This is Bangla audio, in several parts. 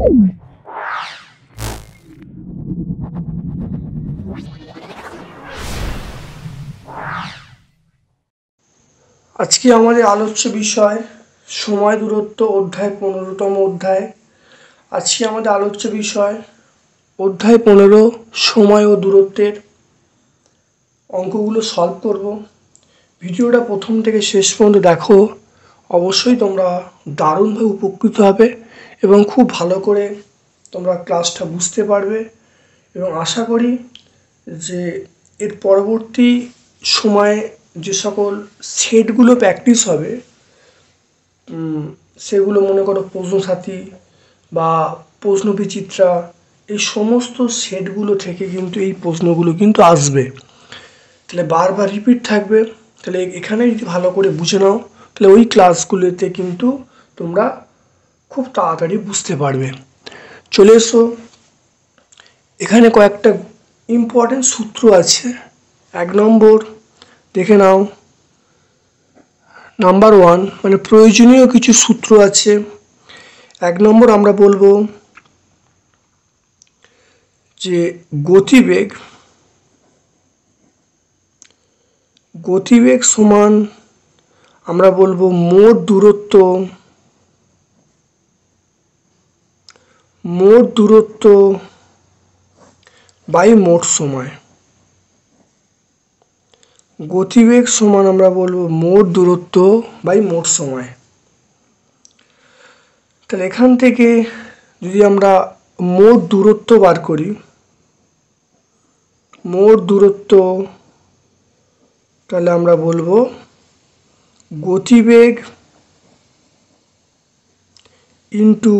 আজকে আমাদের আলোচ্য বিষয় সময় দূরত্ব অধ্যায় 15তম অধ্যায়। আজকে আমাদের আলোচ্য বিষয় অধ্যায় 15 সময় ও দূরত্বের অঙ্কগুলো সলভ করব। ভিডিওটা প্রথম থেকে শেষ পর্যন্ত দেখো, অবশ্যই তোমরা দারুণভাবে উপকৃত হবে এবং খুব ভালো করে তোমরা ক্লাসটা বুঝতে পারবে এবং আশা করি যে এর পরবর্তী সময়ে যে সকল সেটগুলো প্র্যাকটিস হবে সেগুলো মনে করো প্রশ্নসাথী বা প্রশ্নবিচিত্রা, এই সমস্ত সেটগুলো থেকে কিন্তু এই প্রশ্নগুলো কিন্তু আসবে। তাহলে বারবার রিপিট থাকবে। তাহলে এখানে যদি ভালো করে বুঝে নাও তাহলে ওই ক্লাসগুলোতে কিন্তু তোমরা খুব তাড়াতাড়ি বুঝতে পারবে। চলে এসো, এখানে কয়েকটা ইম্পর্টেন্ট সূত্র আছে। 1 নম্বর দেখে নাও, নাম্বার 1 মানে প্রয়োজনীয় কিছু সূত্র আছে। 1 নম্বর আমরা বলবো যে গতিবেগ সমান আমরা বলবো মোট দূরত্ব বাই মোট সময়। গতিবেগ সমান আমরা বলবো মোট দূরত্ব বাই মোট সময়। তাহলে এখান থেকে যদি আমরা মোট দূরত্ব বার করি, তাহলে আমরা বলবো গতিবেগ ইন্টু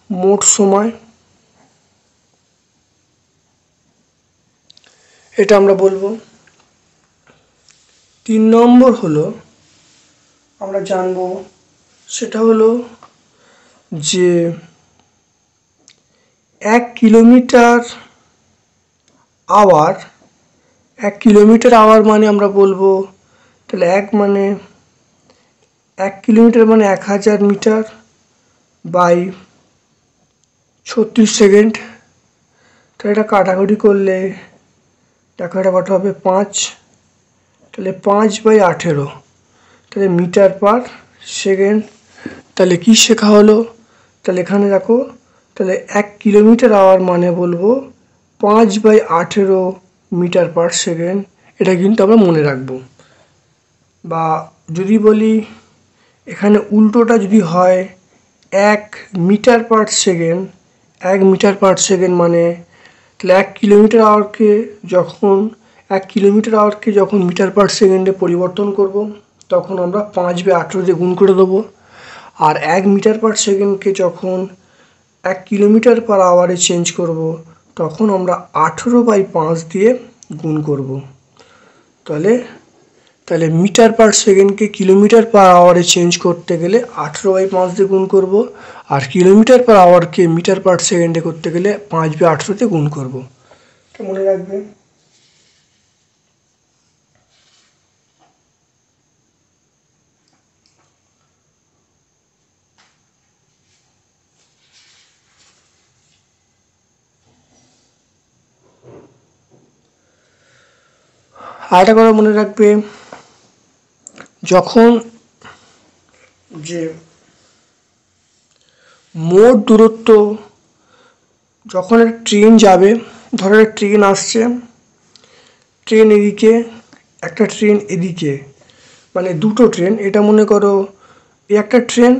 মোট সময়, এটা আমরা বলবো। 3 নম্বর হলো আমরা জানবো, সেটা হলো যে 1 কিলোমিটার আওয়ার মানে আমরা বলবো, তাহলে 1 কিলোমিটার মানে 1000 মিটার বাই 36 সেকেন্ড। তাহলে এটা কাটাকুটি করলে দেখো এটা কত হবে 5, তাহলে 5/18, তাহলে মিটার পার সেকেন্ড। তাহলে কি শেখা হলো, তাহলে এখানে দেখো, তাহলে 1 কিলোমিটার আওয়ার মানে বলবো 5/18 মিটার পার সেকেন্ড। এটা কিন্তু আমরা মনে রাখবো। বা যদি বলি এখানে উল্টোটা যদি হয় 1 metre per second, 1 metre per second মানে তাহলে 1 কিলোমিটার আওয়ারকে যখন মিটার পার সেকেন্ডে পরিবর্তন করব তখন আমরা 5/18 দিয়ে গুণ করে দেবো। আর 1 মিটার পার সেকেন্ডকে যখন 1 কিলোমিটার পার আওয়ারে চেঞ্জ করব তখন আমরা 18/5 দিয়ে গুণ করব। তাহলে মিটার পার সেকেন্ডকে কিলোমিটার পার আওয়ারে চেঞ্জ করতে গেলে 18/5 দিয়ে গুণ করব, আর কিলোমিটার পার আওয়ারকে মিটার পার সেকেন্ডে করতে গেলে 5/18 দিয়ে গুণ করব। এটা মনে রাখবে। আরেকটা কথা মনে রাখবে, যখন যে মোট দূরত্ব, যখন একটা ট্রেন যাবে, ধরো একটা ট্রেন আসছে, ট্রেন এদিকে, একটা ট্রেন এদিকে, মানে দুটো ট্রেন, এটা মনে করো একটা ট্রেন,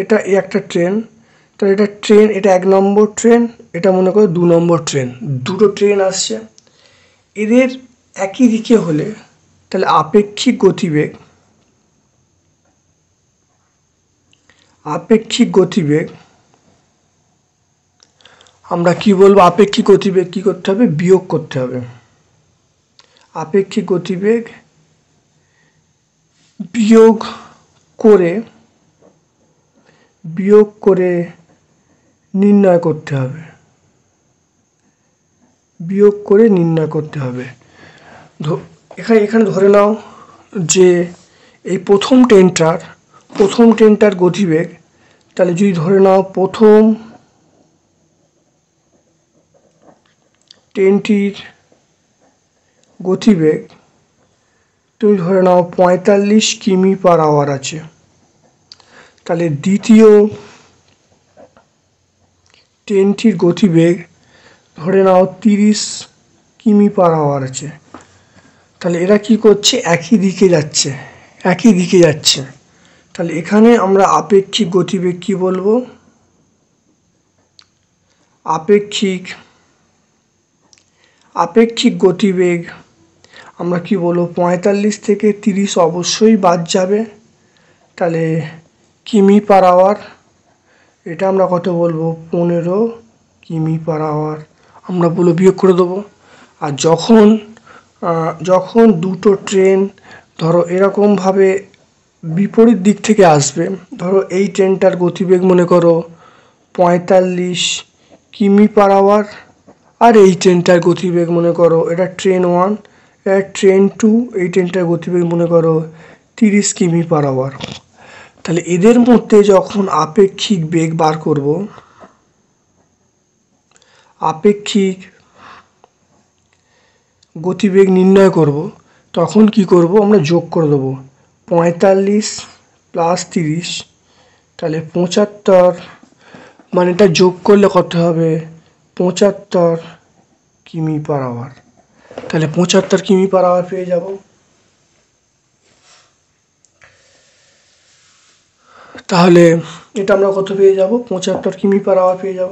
এটা একটা ট্রেন, তাহলে এটা ট্রেন, এটা 1 নম্বর ট্রেন, এটা মনে করো 2 নম্বর ট্রেন, দুটো ট্রেন আসছে। এদের একই দিকে হলে তাহলে আপেক্ষিক গতিবেগ আমরা কি বলবো, আপেক্ষিক গতিবেগ কি করতে হবে, বিয়োগ করতে হবে। আপেক্ষিক গতিবেগ বিয়োগ করে নির্ণয় করতে হবে। এখানে ধরে নাও যে এই প্রথম ট্রেনটার গতিবেগ, তাহলে যদি ধরে নাও প্রথম ট্রেনটির গতিবেগ তুমি ধরে নাও 45 কিমি/আওয়ার আছে, তাহলে দ্বিতীয় ট্রেনটির গতিবেগ ধরে নাও 30 কিমি/আওয়ার আছে। তাহলে এরা কি করছে? একই দিকে যাচ্ছে। তাহলে এখানে আমরা আপেক্ষিক গতিবেগ কি বলবো? আপেক্ষিক গতিবেগ আমরা কি বলবো? 45 থেকে 30 অবশ্যই বাদ যাবে, তাহলে কিমি/আওয়ার। এটা আমরা কত বলবো? 15 কিমি/আওয়ার আমরা বলে বিয়োগ করে দেবো। আর যখন দুটো ট্রেন ধরো এরকমভাবে বিপরীত দিক থেকে আসবে, ধরো এই ট্রেনটার গতিবেগ মনে করো 45 কিমি/আওয়ার, আর এই ট্রেনটার গতিবেগ মনে করো, এটা ট্রেন 1, এটা ট্রেন 2, এই ট্রেনটার গতিবেগ মনে করো 30 কিমি/আওয়ার। তাহলে এদের মধ্যে যখন আপেক্ষিক বেগ বার করব, আপেক্ষিক গতিবেগ নির্ণয় করব, তখন কি করব? আমরা যোগ করে দেবো 45 প্লাস 30, তাহলে 75, মানে এটা যোগ করলে কত হবে? 75 কিমি/আওয়ার। তাহলে 75 কিমি/আওয়ার পেয়ে যাব। তাহলে এটা আমরা কত পেয়ে যাব? 75 কিমি/আওয়ার পেয়ে যাব।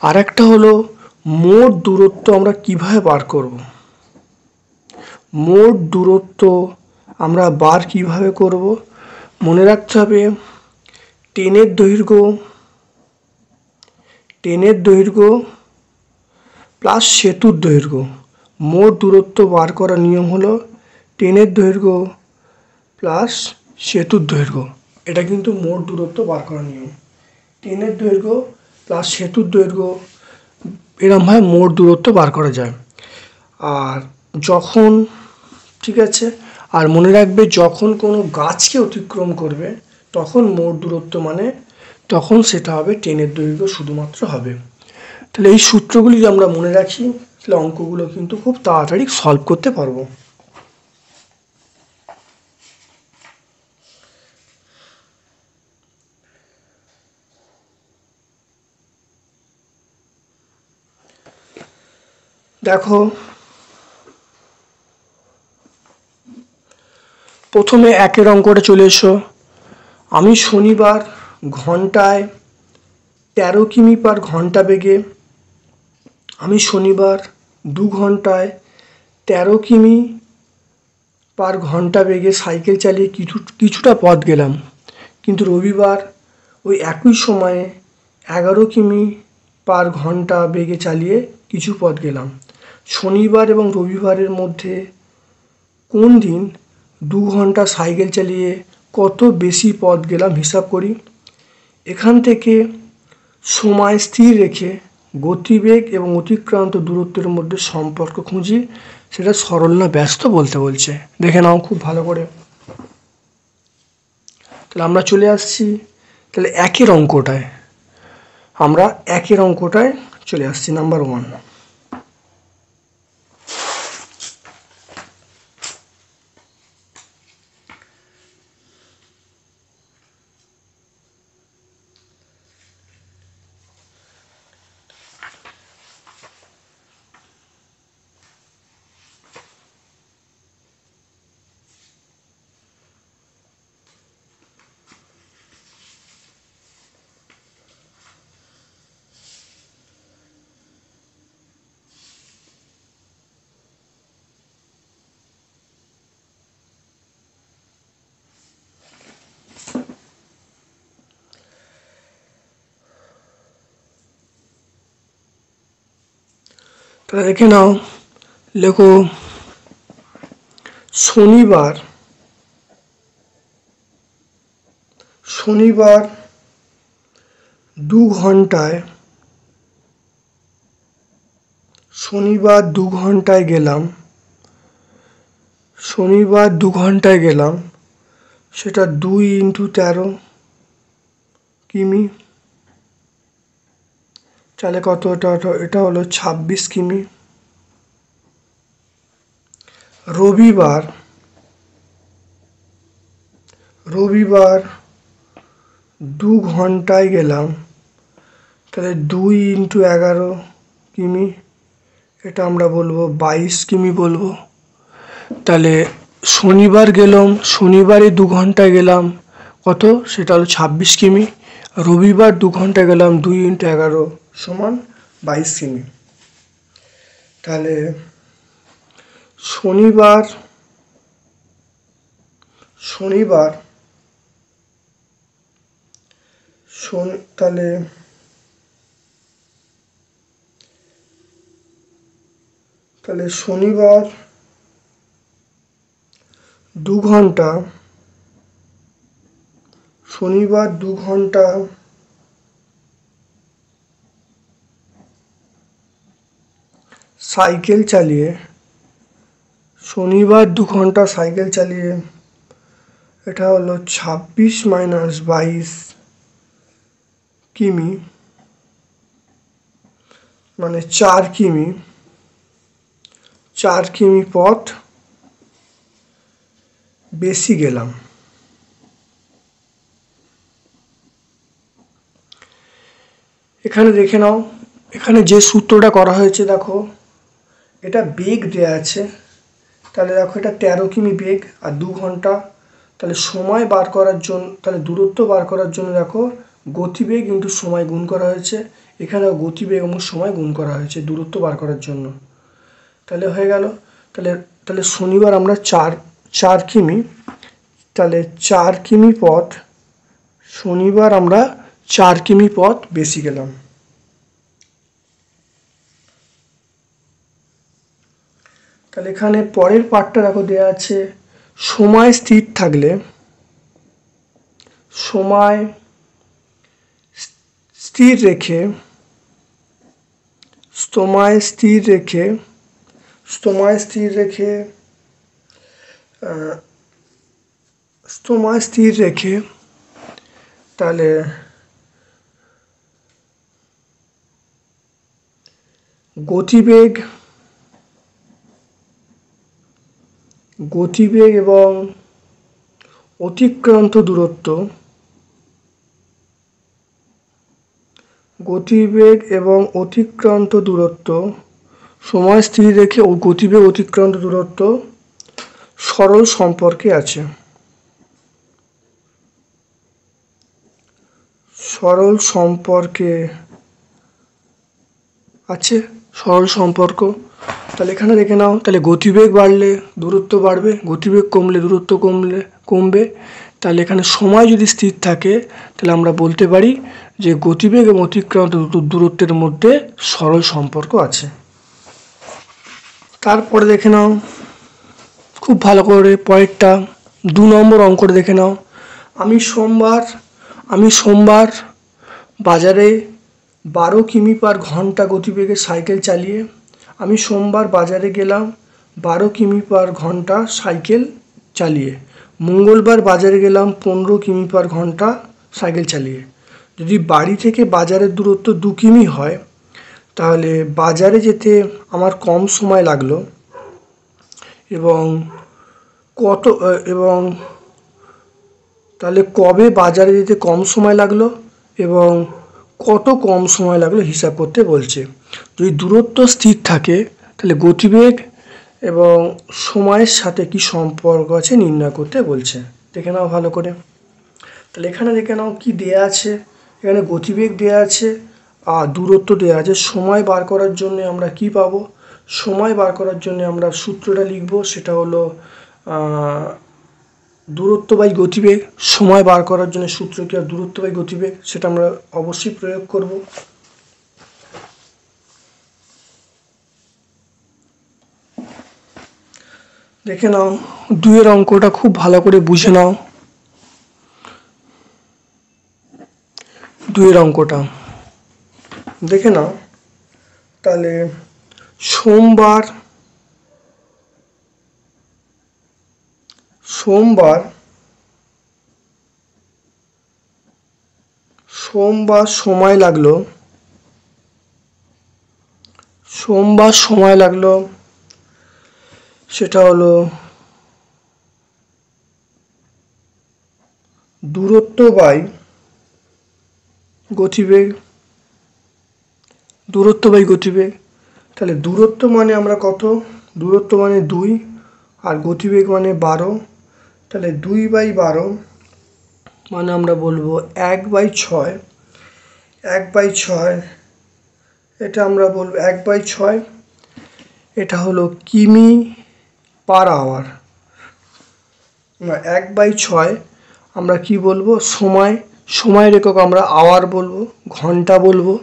আর একটা হলো মোট দূরত্ব আমরা কিভাবে বার করব? মোট দূরত্ব আমরা বার কিভাবে করব? মনে রাখতে হবে ট্রেনের দৈর্ঘ্য প্লাস সেতুর দৈর্ঘ্য। মোট দূরত্ব বার করার নিয়ম হলো ট্রেনের দৈর্ঘ্য প্লাস সেতুর দৈর্ঘ্য। এটা কিন্তু মোট দূরত্ব বার করার নিয়ম। ট্রেনের দৈর্ঘ্য প্লাস সেতুর দৈর্ঘ্য, এরমভাবে মোট দূরত্ব বার করা যায়। আর যখন, ঠিক আছে, আর মনে রাখবে যখন কোনো গাছকে অতিক্রম করবে তখন মোট দূরত্ব মানে তখন সেটা হবে ট্রেনের দৈর্ঘ্য শুধুমাত্র হবে। তাহলে এই সূত্রগুলি যদি আমরা মনে রাখি, তাহলে অঙ্কগুলো কিন্তু খুব তাড়াতাড়ি সলভ করতে পারবো। দেখো, প্রথমে একের অঙ্কটা চলে এসো। আমি শনিবার ঘন্টায় 13 কিমি/ঘন্টা বেগে, আমি শনিবার 2 ঘন্টায় 13 কিমি/ঘন্টা বেগে সাইকেল চালিয়ে কিছুটা পথ গেলাম, কিন্তু রবিবার ওই একই সময়ে 11 কিমি/ঘন্টা বেগে চালিয়ে কিছু পথ গেলাম। শনিবার এবং রবিবারের মধ্যে কোন দিন 2 ঘন্টা সাইকেল চালিয়ে কত বেশি পথ গেলাম হিসাব করি। এখান থেকে সময় স্থির রেখে গতিবেগ এবং অতিক্রান্ত দূরত্বের মধ্যে সম্পর্ক খুঁজি, সেটা সরল না ব্যস্ত বলতে বলছে। দেখে নাও খুব ভালো করে। তাহলে আমরা চলে আসছি তাহলে একের অঙ্কটায় চলে আসছি, নাম্বার 1। তাহলে দেখে নাও, লেখো শনিবার 2 ঘন্টায় গেলাম, সেটা 2 × 13 কিমি। তাহলে কত? এটা হলো 26 কিমি। রবিবার 2 ঘন্টায় গেলাম, তাহলে 2 × 11 কিমি, এটা আমরা বলবো 22 কিমি বলবো। তাহলে শনিবার গেলাম, শনিবারে 2 ঘন্টায় গেলাম কত? সেটা হলো 26 কিমি। রবিবার 2 ঘন্টায় গেলাম, 2 × 11 সমান 22 কিমি। তাহলে শনিবার তাহলে শনিবার 2 ঘন্টা সাইকেল চালিয়ে, এটা হলো 26 - 22 কিমি, মানে 4 কিমি পথ বেশি গেলাম। এখানে দেখে নাও, এখানে যে সূত্রটা করা হয়েছে দেখো, এটা বেগ দেওয়া আছে, তাহলে দেখো এটা 13 কিমি বেগ আর 2 ঘন্টা। তাহলে সময় বার করার জন্য, তাহলে দূরত্ব বার করার জন্য দেখো গতিবেগ ইন্টু সময় গুণ করা হয়েছে। এখানেও গতিবেগ এবং সময় গুণ করা হয়েছে দূরত্ব বার করার জন্য। তাহলে হয়ে গেল। তাহলে শনিবার আমরা 4 কিমি, তাহলে 4 কিমি পথ, শনিবার আমরা 4 কিমি পথ বেশি গেলাম। তাহলে এখানে পরের পার্টটা দেখো দেওয়া আছে, সময় স্থির থাকলে, সময় স্থির রেখে তাহলে গতিবেগ এবং অতিক্রান্ত দূরত্ব, সময় স্থির রেখে ও গতিবেগ অতিক্রান্ত দূরত্ব সরল সম্পর্কে আছে। সরল সম্পর্ক। তাহলে এখানে দেখে নাও, তাহলে গতিবেগ বাড়লে দূরত্ব বাড়বে, গতিবেগ কমলে দূরত্ব কমবে। তাহলে এখানে সময় যদি স্থির থাকে, তাহলে আমরা বলতে পারি যে গতিবেগ এবং অতিক্রান্ত দূরত্বের মধ্যে সরল সম্পর্ক আছে। তারপরে দেখে নাও খুব ভালো করে পরেরটা, 2 নম্বর অঙ্কটা দেখে নাও। আমি সোমবার বাজারে 12 কিমি/ঘন্টা গতিবেগে সাইকেল চালিয়ে, আমি সোমবার বাজারে গেলাম 12 কিমি/ঘন্টা সাইকেল চালিয়ে। মঙ্গলবার বাজারে গেলাম 15 কিমি/ঘন্টা সাইকেল চালিয়ে। যদি বাড়ি থেকে বাজারের দূরত্ব 2 কিমি হয়, তাহলে বাজারে যেতে আমার কম সময় লাগলো এবং তাহলে কবে বাজারে যেতে কম সময় লাগলো এবং কত কম সময় লাগলো হিসাব করতে বলছে। যদি দূরত্ব স্থির থাকে, তাহলে গতিবেগ এবং সময়ের সাথে কি সম্পর্ক আছে নির্ণয় করতে বলছে। দেখে নাও ভালো করে। তাহলে এখানে দেখে নাও কি দেয়া আছে, এখানে গতিবেগ দেয়া আছে আর দূরত্ব দেয়া আছে। সময় বার করার জন্য আমরা কি পাবো? সময় বার করার জন্য আমরা সূত্রটা লিখব, সেটা হলো দূরত্ব বাই গতিবেগ। সময় বার করার জন্য সূত্র কি? আর দূরত্ব বাই গতিবেগ, সেটা আমরা অবশ্যই প্রয়োগ করব। দেখে নাও 2 এর অঙ্কটা খুব ভালো করে বুঝে নাও। 2 এর অঙ্কটা দেখে নাও। তাহলে সোমবার সময় লাগলো সোমবার সময় লাগলো সেটা হলো দূরত্ব বাই গতিবেগ, দূরত্ব বাই গতিবেগ। তাহলে দূরত্ব মানে আমরা কত, দূরত্ব মানে 2 আর গতিবেগ মানে 12। তাহলে 2/12 মানে আমরা বলবো 1/6। 1/6 এটা আমরা বলবো 1/6 এটা হলো কিমি পার আওয়ার। 1/6 আমরা কি বলবো, সময়ের একক আমরা আওয়ার বলবো, ঘন্টা বলবো।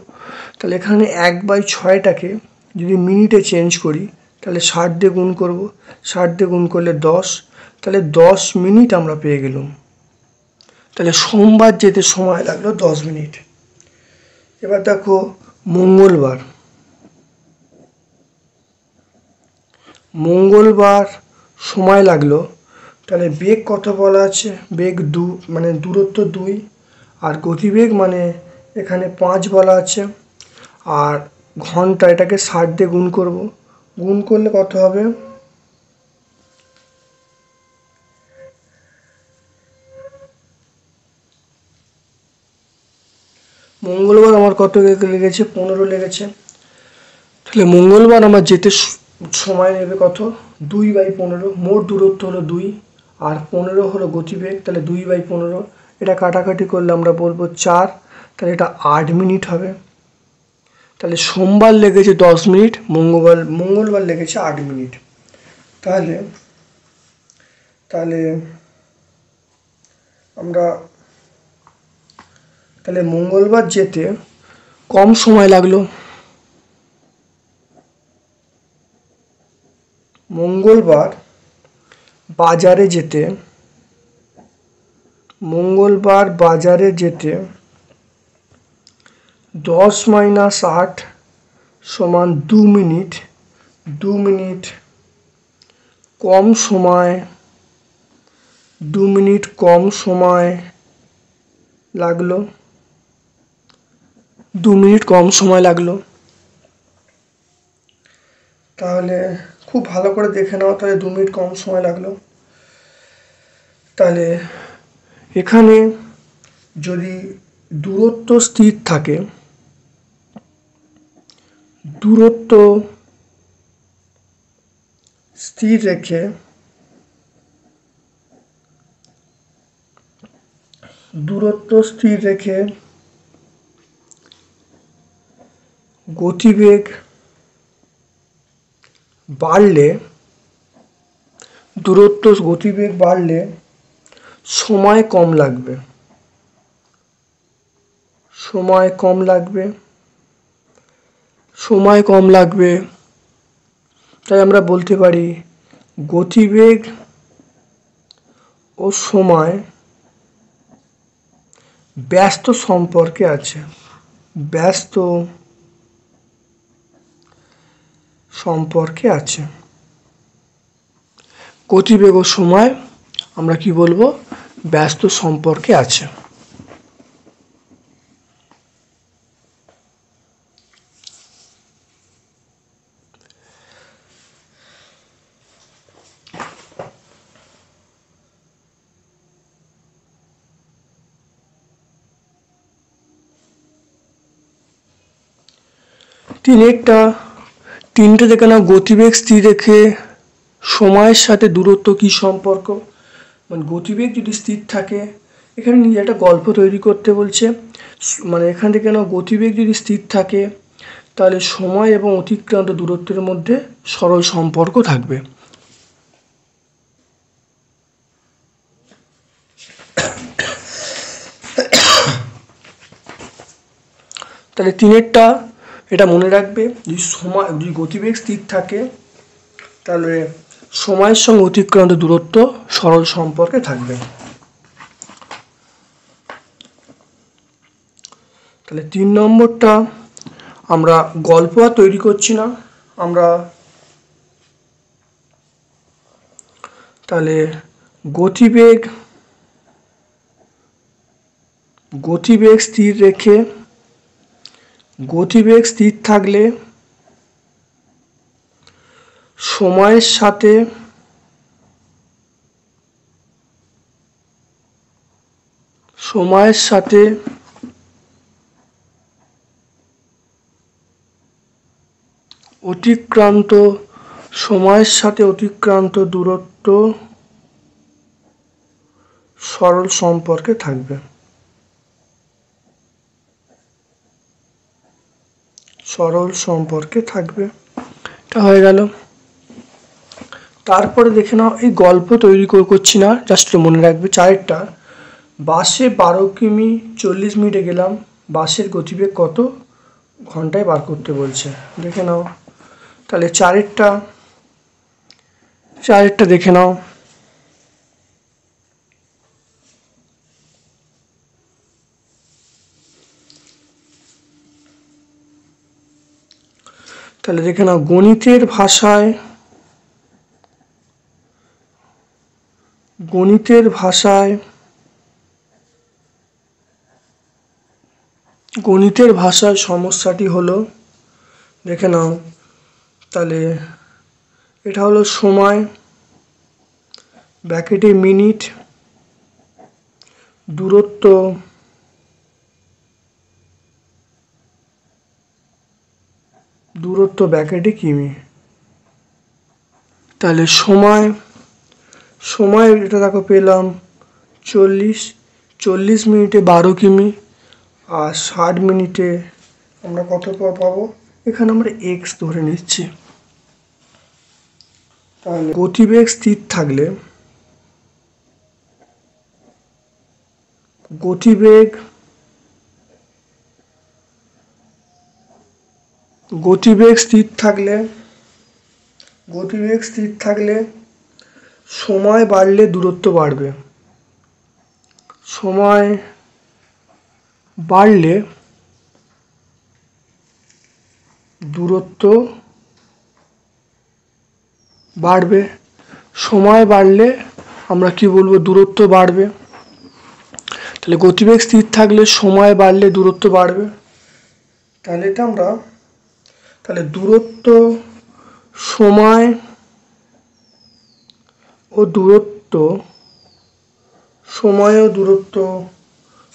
তাহলে এখানে 1/6টাকে যদি মিনিটে চেঞ্জ করি তাহলে 60 দিয়ে গুণ করব, 60 দিয়ে গুণ করলে 10, তাহলে 10 মিনিট আমরা পেয়ে গেলাম। তাহলে সোমবার যেতে সময় লাগলো 10 মিনিট। এবার দেখো মঙ্গলবার সময় লাগলো, তাহলে বেগ কত বলা আছে, বেগ মানে দূরত্ব 2 আর গতিবেগ মানে এখানে 5 বলা আছে, আর ঘন্টা এটাকে 60 দিয়ে গুণ করব, গুণ করলে কত হবে, মঙ্গলবার আমার কত লেগেছে, 15 লেগেছে। তাহলে মঙ্গলবার আমার যেতে সময় নেবে কত, 2/15। মোট দূরত্ব হলো 2 আর 15 হলো গতিবেগ, তাহলে 2/15। এটা কাটাকাটি করলে আমরা বলবো 4, তাহলে এটা 8 মিনিট হবে। তাহলে সোমবার লেগেছে 10 মিনিট, মঙ্গলবার লেগেছে 8 মিনিট। তাহলে আমরা মঙ্গলবার যেতে কম সময় লাগলো। মঙ্গলবার বাজারে যেতে 10 - 8 সমান 2 মিনিট। 2 মিনিট কম সময়, 2 মিনিট কম সময় লাগলো, 2 মিনিট কম সময় লাগলো। তাহলে খুব ভালো করে দেখে নাও, তাহলে 2 মিনিট কম সময় লাগলো। তাহলে এখানে যদি দূরত্ব স্থির থাকে, দূরত্ব স্থির রেখে গতিবেগ বাড়লে, গতিবেগ বাড়লে সময় কম লাগবে, তাই আমরা বলতে পারি গতিবেগ ও সময় ব্যস্ত সম্পর্কে আছে, গতিবেগ ও সময় আমরা কি বলবো, ব্যস্ত সম্পর্কে আছে। তিনটে দেখে নাও, গতিবেগ স্থির রেখে সময়ের সাথে দূরত্ব কি সম্পর্ক। মানে গতিবেগ যদি স্থির থাকে, এখানে নিজে একটা গল্প তৈরি করতে বলছে, মানে এখান থেকে নাও গতিবেগ যদি স্থির থাকে তাহলে সময় এবং অতিক্রান্ত দূরত্বের মধ্যে সরল সম্পর্ক থাকবে। তাহলে 3 এটা মনে রাখবে, যদি গতিবেগ স্থির থাকে তাহলে সময়ের সঙ্গে অতিক্রান্ত দূরত্ব সরল সম্পর্কে থাকবে। তাহলে 3 নম্বরটা আমরা গল্প আর তৈরি করছি না, আমরা তাহলে গতিবেগ স্থির থাকলে সময়ের সাথে অতিক্রান্ত দূরত্ব সরল সম্পর্কে থাকবে। এটা হয়ে গেল। তারপরে দেখে নাও, এই গল্প তৈরি করছি না, জাস্ট মনে রাখবে 4টা। বাসে 12 কিমি 40 মিনিটে গেলাম, বাসের গতিবেগ কত ঘন্টায় বার করতে বলছে, দেখে নাও। তাহলে 4টা দেখে নাও। তাহলে দেখে নাও, গণিতের ভাষায় সমস্যাটি হলো, দেখে নাও। তাহলে এটা হলো সময়, ব্র্যাকেটে মিনিট, দূরত্ব, ব্র্যাকেটে কিমি। তাহলে সময় এটা দেখো পেলাম 40 মিনিটে 12 কিমি, আর 60 মিনিটে আমরা কত পাবো, এখানে আমরা এক্স ধরে নিচ্ছি। তাহলে গতিবেগ স্থির থাকলে গতিবেগ স্থির থাকলে সময় বাড়লে দূরত্ব বাড়বে। সময় বাড়লে আমরা কি বলবো, দূরত্ব বাড়বে। তাহলে গতিবেগ স্থির থাকলে সময় বাড়লে দূরত্ব বাড়বে। তাহলে এটা আমরা, তাহলে দূরত্ব, সময় ও দূরত্ব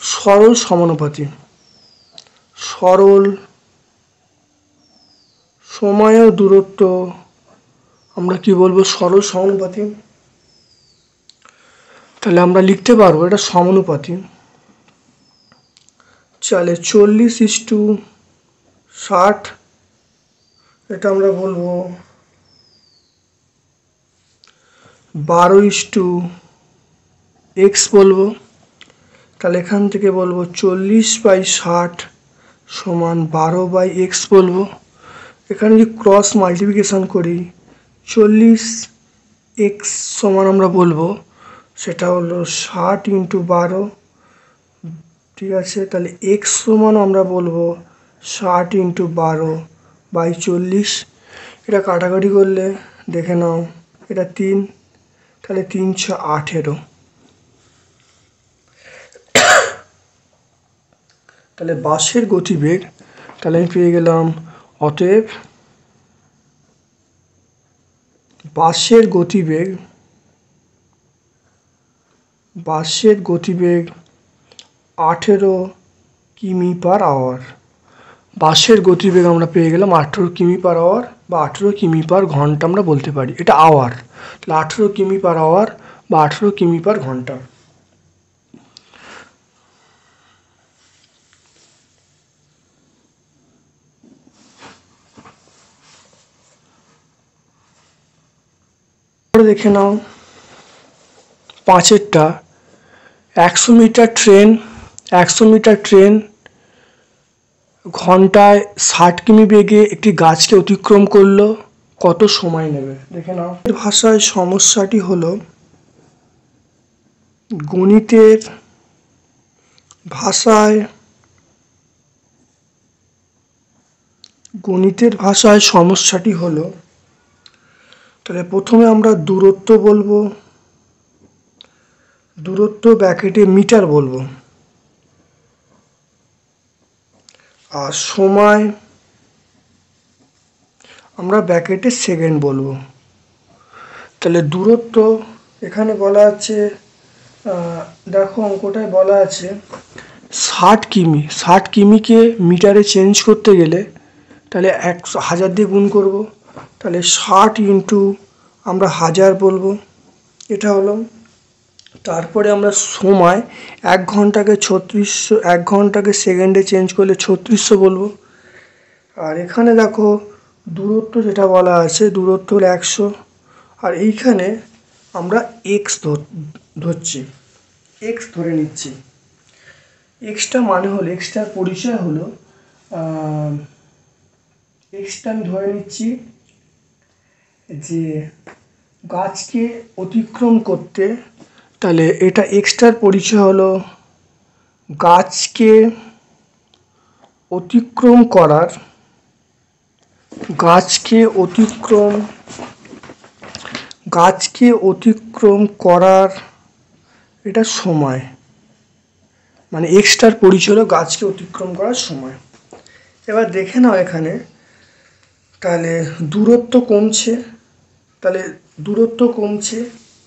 সরল সমানুপাতি। সময় ও দূরত্ব আমরা কি বলবো, সরল সমানুপাতি। তাহলে আমরা লিখতে পারবো এটা সমানুপাতি। চলে 40:60, এটা আমরা বলবো 12:x বলবো। তাহলে এখান থেকে বলবো 40/60 সমান 12/x বলবো। এখানে যদি ক্রস মাল্টিপ্লিকেশন করি, 40x সমান আমরা বলবো সেটা হলো 60 × 12, ঠিক আছে। তাহলে x সমান আমরা বলবো 60 × 12/40। এটা কাটাকাটি করলে দেখে নাও, এটা 3, তাহলে 3×18। তাহলে বাসের গতিবেগ, তাহলে আমি পেয়ে গেলাম, অতএব বাসের গতিবেগ 18 কিমি/আওয়ার। বাসের গতিবেগ আমরা পেয়ে গেলাম 18 কিমি/আওয়ার বা 18 কিমি/ঘন্টা আমরা বলতে পারি, এটা আওয়ার। তাহলে 18 কিমি/আওয়ার বা 18 কিমি/ঘন্টা। দেখে নাও 5-এরটা, 100 মিটার ট্রেন ঘন্টায় 60 কিমি বেগে একটি গাছকে অতিক্রম করলো, কত সময় নেবে, দেখে নাও। এর ভাষায় সমস্যাটি হলো, গণিতের ভাষায় সমস্যাটি হলো, তাহলে প্রথমে আমরা দূরত্ব বলবো, দূরত্ব ব্র্যাকেটে মিটার বলবো, আর আমরা ব্র্যাকেটে সেকেন্ড বলবো। তাহলে দূরত্ব এখানে বলা আছে, দেখো অঙ্কটায় বলা আছে 60 কিমি। 60 কিমিকে মিটারে চেঞ্জ করতে গেলে তাহলে 1000 দিয়ে গুণ করব। তাহলে 60 ইন্টু আমরা 1000 বলবো, এটা হলো। তারপরে আমরা সময় 1 ঘন্টাকে 3600, 1 ঘন্টাকে সেকেন্ডে চেঞ্জ করলে 3600 বলবো। আর এখানে দেখো দূরত্ব যেটা বলা আছে, দূরত্ব হলো 100। আর এইখানে আমরা এক্স ধরছি, এক্স ধরে নিচ্ছি। এক্সটা মানে হলো, এক্সটার পরিচয় হলো, এক্সটা আমি ধরে নিচ্ছি যে গাছকে অতিক্রম করতে, তাহলে এটা এক্সটার পরিচয় হলো গাছকে অতিক্রম করার, গাছকে অতিক্রম করার এটা সময়, মানে এক্সটার পরিচয় হলো গাছকে অতিক্রম করার সময়। এবার দেখে নাও এখানে, তাহলে দূরত্ব কমছে,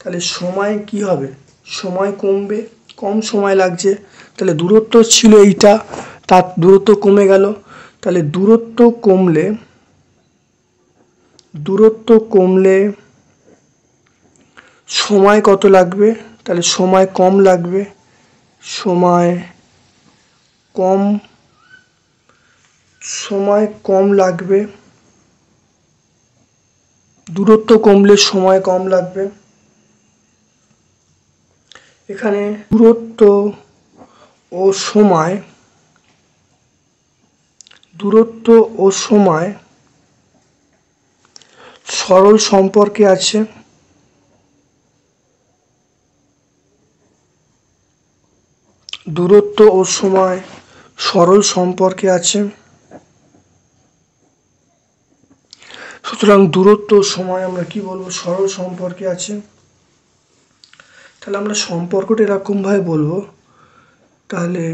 তাহলে সময় কি হবে, সময় কমবে, কম সময় লাগছে। তাহলে দূরত্ব ছিল এইটা, তার দূরত্ব কমে গেল। তাহলে দূরত্ব কমলে সময় কত লাগবে, তাহলে সময় কম লাগবে, সময় কম লাগবে, দূরত্ব কমলে সময় কম লাগবে। এখানে দূরত্ব ও সময় সরল সম্পর্কে আছে। দূরত্ব ও সময় সরল সম্পর্কে আছে। সুতরাং দূরত্ব ও সময় আমরা কি বলবো, সরল সম্পর্কে আছে। তাহলে আমরা সম্পর্কটা এরকমভাবে বলবো, তাহলে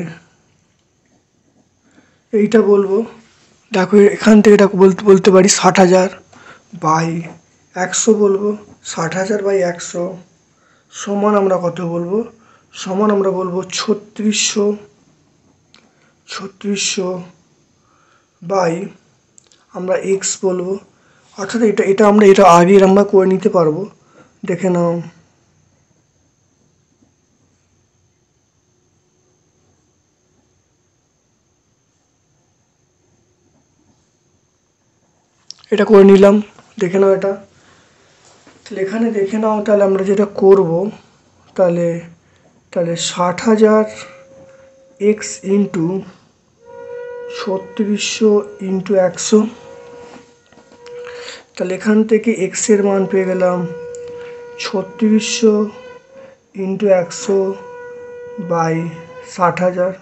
এইটা বলবো, দেখো এখান থেকে এটা বলতে পারি 60,000 বাই 100 বলবো, 60,000 বাই 100 সমান আমরা কত বলবো, সমান আমরা বলবো 3600 বাই আমরা এক্স বলবো। অর্থাৎ এটা আগের আমরা করে নিতে পারবো, দেখে নাও। এটা করে নিলাম, দেখে নাও এটা। তাহলে এখানে দেখে নাও, তাহলে আমরা যেটা করব, তাহলে 60,000 এক্স ইন্টু 3600 ইন্টু 100। তাহলে এখান থেকে এক্সের মান পেয়ে গেলাম 3600 ইন্টু 100 বাই 60,000।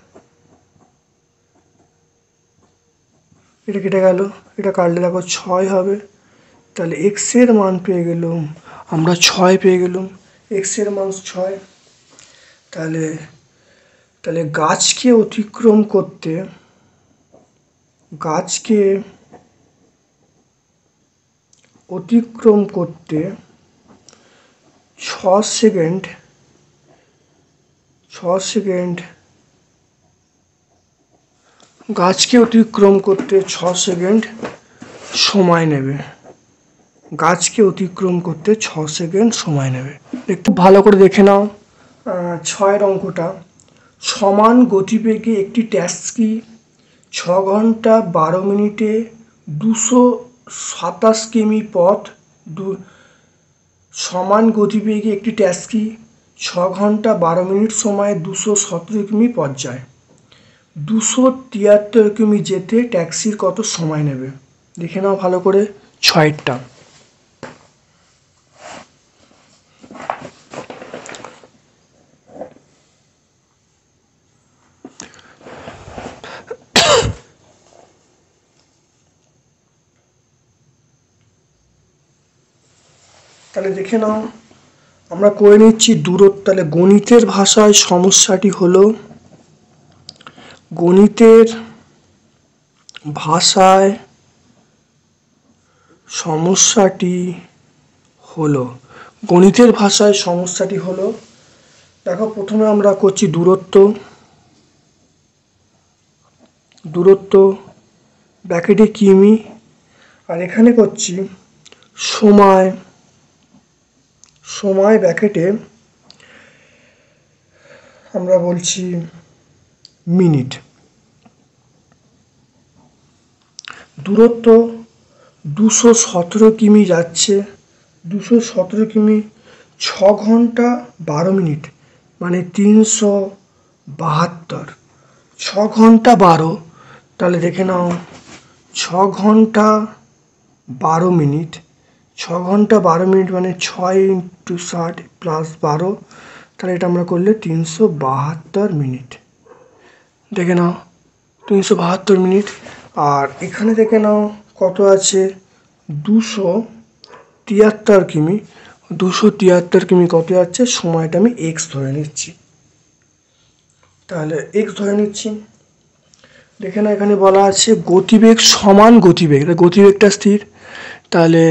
এটা কেটে গেল, এটা কাটলে দেখো 6 হবে। তাহলে এক্সের মান পেয়ে গেলাম আমরা 6 পেয়ে গেলাম, এক্সের মান 6। তাহলে গাছকে অতিক্রম করতে 6 সেকেন্ড গাছকে অতিক্রম করতে 6 সেকেন্ড সময় নেবে, গাছকে অতিক্রম করতে 6 সেকেন্ড সময় নেবে। একটু ভালো করে দেখে নাও 6 অঙ্কটা। সমান গতিবেগে একটি ট্যাক্সি 6 ঘন্টা 12 মিনিটে 227 কিমি পথ, সমান গতিবেগে একটি ট্যাক্সি 6 ঘন্টা 12 মিনিট সময়ে 217 কিমি পথ যায়। 273 কিমি যেতে ট্যাক্সির কত সময় নেবে, দেখে নাও ভালো করে 6টা। তাহলে দেখে নাও, আমরা করে নিচ্ছি দূরত্ব। তাহলে গণিতের ভাষায় সমস্যাটি হলো, গণিতের ভাষায় সমস্যাটি হলো, গণিতের ভাষায় সমস্যাটি হলো, দেখো প্রথমে আমরা করছি দূরত্ব ব্র্যাকেটে কিমি, আর এখানে করছি সময় ব্র্যাকেটে আমরা বলছি মিনিট। দূরত্ব 217 কিমি যাচ্ছে, 217 কিমি 6 ঘন্টা 12 মিনিট, মানে 372। 6 ঘন্টা 12, তাহলে দেখে নাও 6 ঘন্টা 12 মিনিট, 6 ঘন্টা 12 মিনিট মানে 6 × 60 + 12, তাহলে এটা আমরা করলে 372 মিনিট। দেখে নাও 372 মিনিট। আর এখানে দেখে নাও কত আছে, 273 কিমি। 273 কিমি কত যাচ্ছে, সময়টা আমি এক্স ধরে নিচ্ছি, তাহলে এক্স ধরে নিচ্ছি। দেখে না এখানে বলা আছে গতিবেগ সমান গতিবেগ, গতিবেগটা স্থির। তাহলে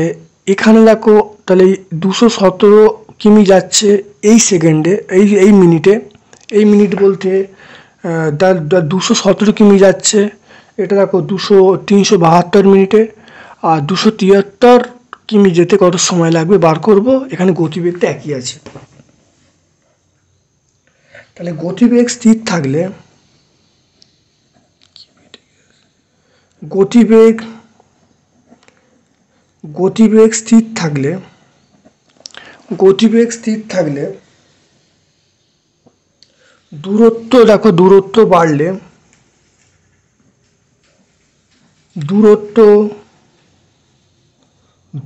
এখানে দেখো, তাহলে 217 কিমি যাচ্ছে এই সেকেন্ডে, এই মিনিটে, এই মিনিট বলতে 217 কিমি যাচ্ছে, এটা দেখো 372 মিনিটে। আর 273 কিমি যেতে কত সময় লাগবে বার করব, এখানে গতিবেগটা একই আছে। তাহলে গতিবেগ স্থির থাকলে গতিবেগ স্থির থাকলে দূরত্ব, দেখো দূরত্ব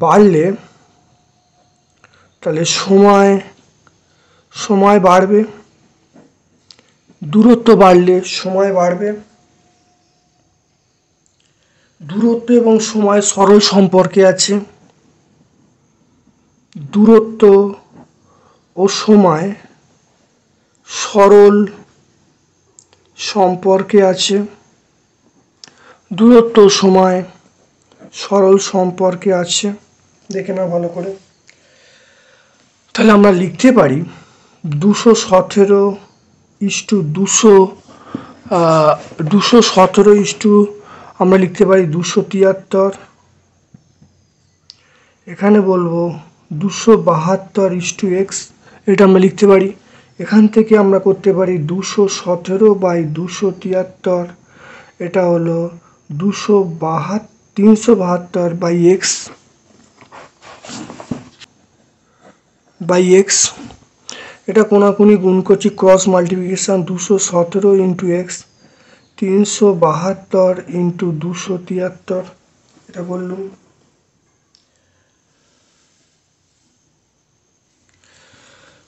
বাড়লে তাহলে সময় বাড়বে, দূরত্ব বাড়লে সময় বাড়বে। দূরত্ব এবং সময় সরল সম্পর্কে আছে, দূরত্ব ও সময় সরল সম্পর্কে আছে, দূরত্ব ও সময় সরল সম্পর্কে আছে। দেখে নাও ভালো করে। তাহলে আমরা লিখতে পারি 217 আমরা লিখতে পারি 273। এখানে বলবো 272 x, এটা আমরা লিখতে পারি। এখান থেকে আমরা করতে পারি 217/273, এটা হলো 372/x এটা কোনাকুনি গুণ করছি, ক্রস মাল্টিপ্লিকেশন, 217 × x, 372 × 273, এটা বললাম।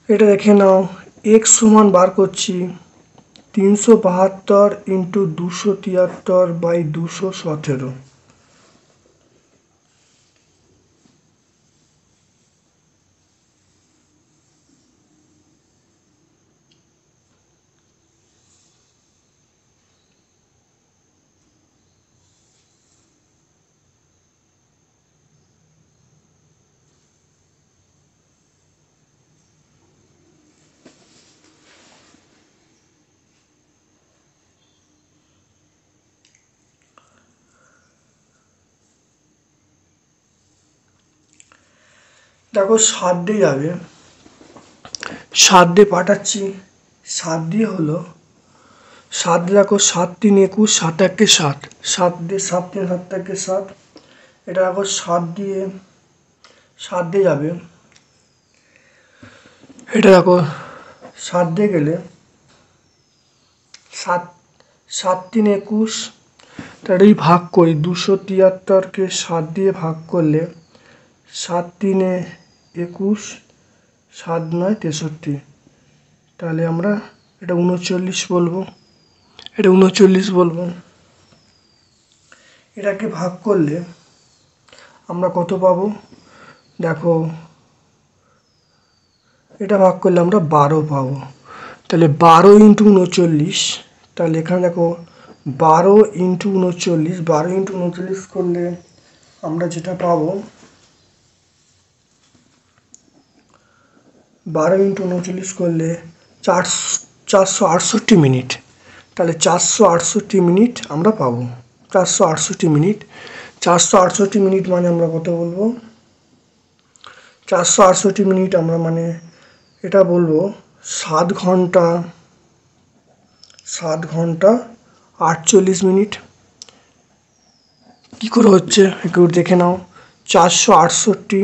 এটা দেখে নাও, x সমান বার করছি 372 × 273/217। দেখো 7 দিয়ে যাবে, 7 দিয়ে পাঠাচ্ছি, 7 দিয়ে হলো 7, দেখো 7 × 3 = 21, 7 × 1 = 7, 7 দিয়ে 7 × 3 = 7 × 7, এটা দেখো 7 দিয়ে যাবে, এটা দেখো 7 দিয়ে গেলে 7 × 3 = 21, তাহলেই ভাগ করি, 273কে 7 দিয়ে ভাগ করলে 7 × 3 = 21, 7 × 9 = 63, তাহলে আমরা এটা 39 বলবো। এটাকে ভাগ করলে আমরা কত পাবো, দেখো এটা ভাগ করলে আমরা 12 পাবো, তাহলে 12 × 39, তাহলে এখানে দেখো 12 × 39, 12 × 39 করলে আমরা যেটা পাবো 12 × 39 করলে 468 মিনিট। তাহলে 468 মিনিট আমরা পাবো। 468 মিনিট, 468 মিনিট মানে আমরা কত বলবো? 468 মিনিট আমরা মানে এটা বলবো 7 ঘন্টা 48 মিনিট। কী করে হচ্ছে একটু দেখে নাও। 468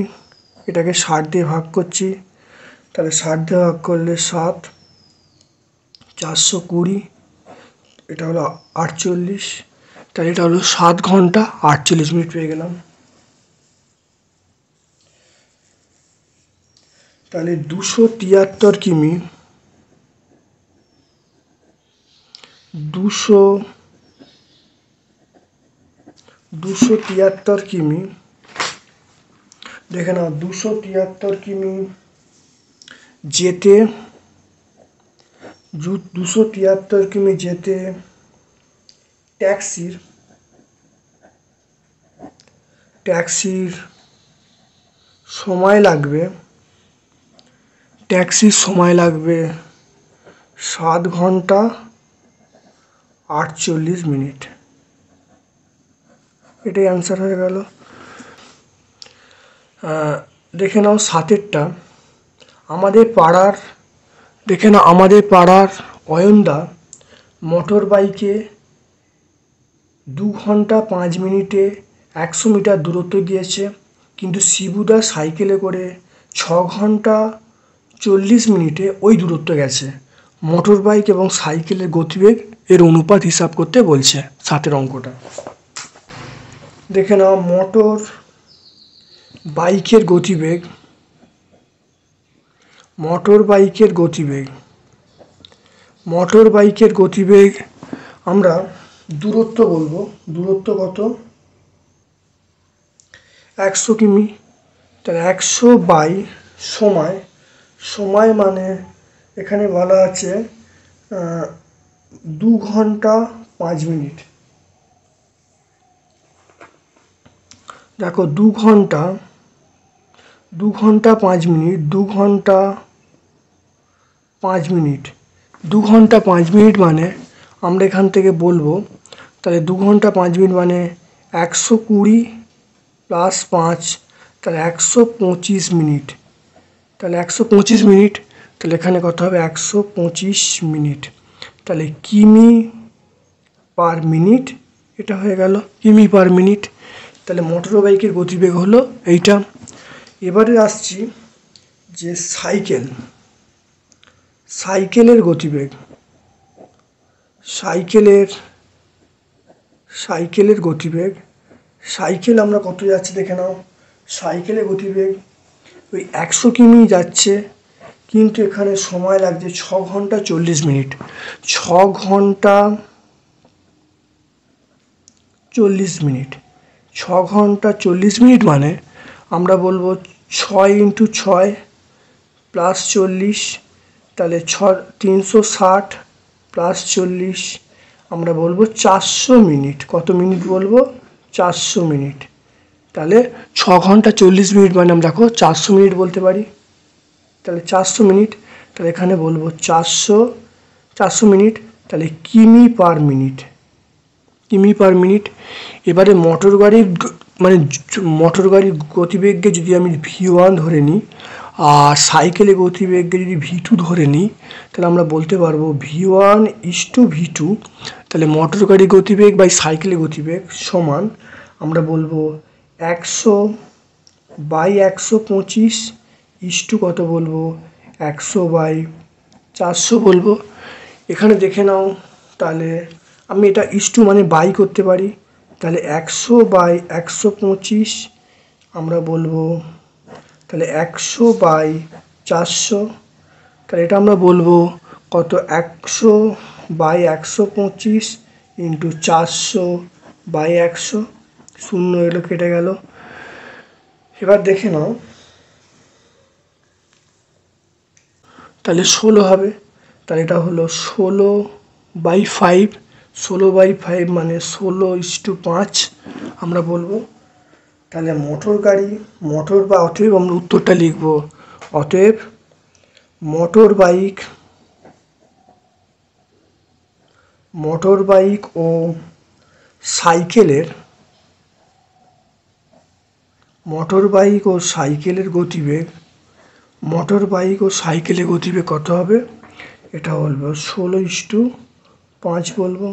এটাকে 60 দিয়ে ভাগ করছি, তাহলে 60 দিয়ে ভাগ করলে 7, 420, এটা হলো 48, তাহলে এটা হলো 7 ঘন্টা 48 মিনিট পেয়ে গেলাম। তাহলে 273 কিমি 273 কিমি দেখে নাও। 273 কিমি যেতে 273 কিমি যেতে ট্যাক্সির সময় লাগবে 7 ঘন্টা 48 মিনিট। এটাই অ্যান্সার হয়ে গেল। দেখে নাও 7এরটা। আমাদের পাড়ার অয়নদা মোটর বাইকে 2 ঘন্টা 5 মিনিটে 100 মিটার দূরত্ব গিয়েছে, কিন্তু শিবুদা সাইকেলে করে 6 ঘন্টা 40 মিনিটে ওই দূরত্ব গেছে। মোটর বাইক এবং সাইকেলের গতিবেগ এর অনুপাত হিসাব করতে বলছে। 7এর অঙ্কটা দেখে নাও। মোটর বাইকের গতিবেগ আমরা দূরত্ব বলবো। দূরত্ব কত? 100 কিমি। তাহলে 100 বাই সময় মানে এখানে বলা আছে 2 ঘন্টা 5 মিনিট। দেখো 2 ঘন্টা 5 মিনিট 2 ঘন্টা 5 মিনিট 2 ঘন্টা 5 মিনিট মানে আমরা এখান থেকে বলবো, তাহলে 2 ঘন্টা 5 মিনিট মানে 120 প্লাস 5, তাহলে 125 মিনিট। তাহলে 125 মিনিট, তাহলে এখানে কত হবে? 125 মিনিট। তাহলে কিমি পার মিনিট এটা হয়ে গেল, কিমি পার মিনিট। তাহলে মোটর বাইকের গতিবেগ হলো এইটা। এবারে আসছি যে সাইকেলের গতিবেগ। সাইকেল আমরা কত যাচ্ছে দেখে নাও। সাইকেলের গতিবেগ ওই 100 কিমি যাচ্ছে, কিন্তু এখানে সময় লাগছে 6 ঘন্টা 40 মিনিট। 6 ঘন্টা 40 মিনিট 6 ঘন্টা 40 মিনিট মানে আমরা বলবো 6 × 6 প্লাস 40, তাহলে 360 প্লাস 40 আমরা বলবো 400 মিনিট। কত মিনিট বলবো? 400 মিনিট। তাহলে 6 ঘন্টা 40 মিনিট মানে আমরা দেখো 400 মিনিট বলতে পারি। তাহলে 400 মিনিট, তাহলে এখানে বলবো 400 মিনিট। তাহলে কিমি পার মিনিট। এবারে মোটর গাড়ির গতিবেগকে যদি আমি v1 ধরে নিই আর সাইকেলের গতিবেগকে যদি v2 ধরে নিই, তাহলে আমরা বলতে পারবো v1 = v2। তাহলে মোটর গাড়ির গতিবেগ বাই সাইকেলের গতিবেগ সমান আমরা বলবো 100 বাই 125 কত বলবো? 100 বাই 400 বলবো। এখানে দেখে নাও, তাহলে আমি এটা মানে বাই করতে পারি। তাহলে 100 বাই 125 আমরা বলবো, তাহলে 100 বাই 400, তাহলে এটা আমরা বলবো কত? 100 বাই 125 ইন্টু 400 বাই 100, 0 এলো, কেটে গেল। এবার দেখে নাও, তাহলে 16 হবে। তাহলে এটা হলো 16 বাই 5। 16 বাই 5 মানে 16:5 আমরা বলবো। তাহলে অতএব আমরা উত্তরটা লিখবো। অতএব মোটর বাইক ও সাইকেলের গতিবেগ কত হবে? এটা বলবো 16:5 বলবো।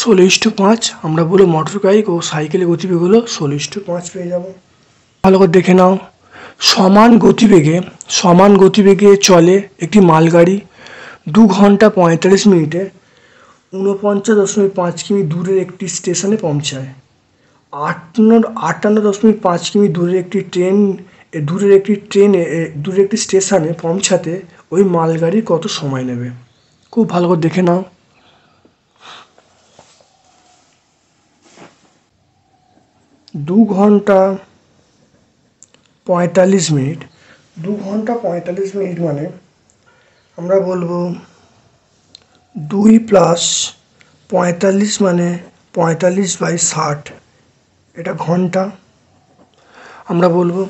16:5 আমরা বলবো মোটর বাইক ও সাইকেলের গতিবেগ হলো 16:5 পেয়ে যাব। ভালো করে দেখে নাও। সমান গতিবেগে চলে একটি মালগাড়ি 2 ঘন্টা 45 মিনিটে 49.5 কিমি দূরের একটি স্টেশনে পৌঁছায়। 58.5 কিমি দূরের একটি স্টেশনে পৌঁছাতে ওই মালগাড়ি কত সময় নেবে? খুব ভালো করে দেখে নাও। 2 ঘন্টা 45 মিনিট। 2 ঘন্টা 45 মিনিট মানে আমরা বলবো 2 প্লাস 45 মানে 45/60, এটা ঘন্টা আমরা বলবো।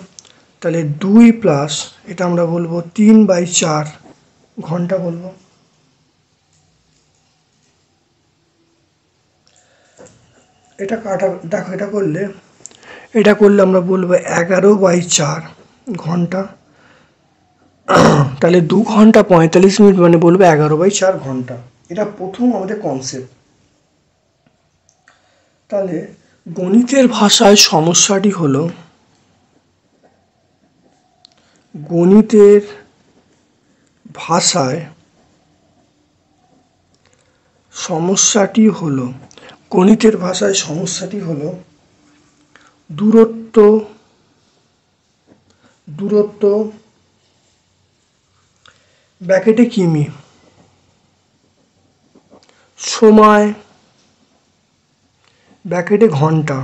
তাহলে 2 প্লাস এটা আমরা বলবো 3/4 ঘন্টা বলবো। এটা দেখো, এটা করলে আমরা বলবো 11/4 ঘন্টা। তাহলে 2 ঘন্টা 45 মিনিট মানে বলবো 11/4 ঘন্টা। এটা প্রথম আমাদের কনসেপ্ট। তাহলে গণিতের ভাষায় সমস্যাটি হলো দূরত্ব ব্র্যাকেটে কিমি, সময় ব্র্যাকেটে ঘন্টা।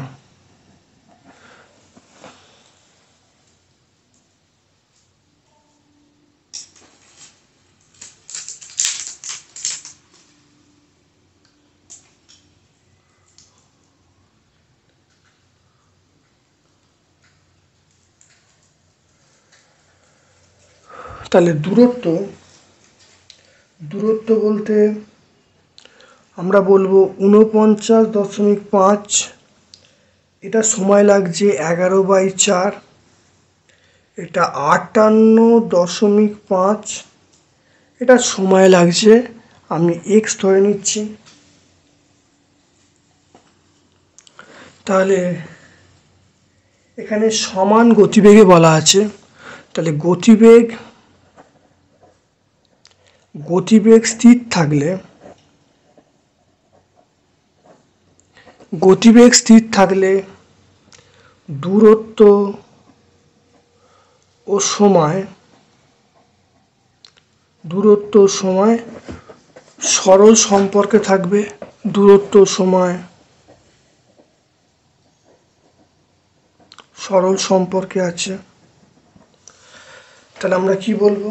তাহলে দূরত্ব বলতে আমরা বলবো 49.5, এটা সময় লাগছে 11/4, এটা 58.5, এটা সময় লাগছে, আমি এক্স ধরে নিচ্ছি। তাহলে এখানে সমান গতিবেগে বলা আছে। তাহলে গতিবেগ স্থির থাকলে দূরত্ব ও সময় সরল সম্পর্কে থাকবে। দূরত্ব সময় সরল সম্পর্কে আছে। তাহলে আমরা কি বলবো?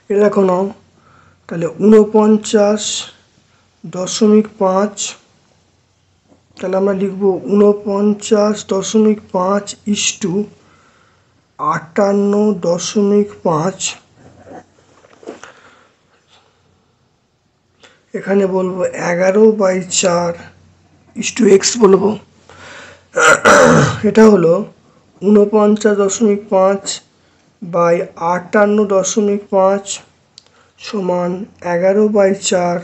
এটা দেখো নাও। তাহলে 49.5, তাহলে আমরা লিখবো 49.5 ইস্টু 58.5। এখানে বলবো 11/4 ইস্টু এক্স বলবো। এটা হলো 49.5 বাই 58.5 সমান 11/4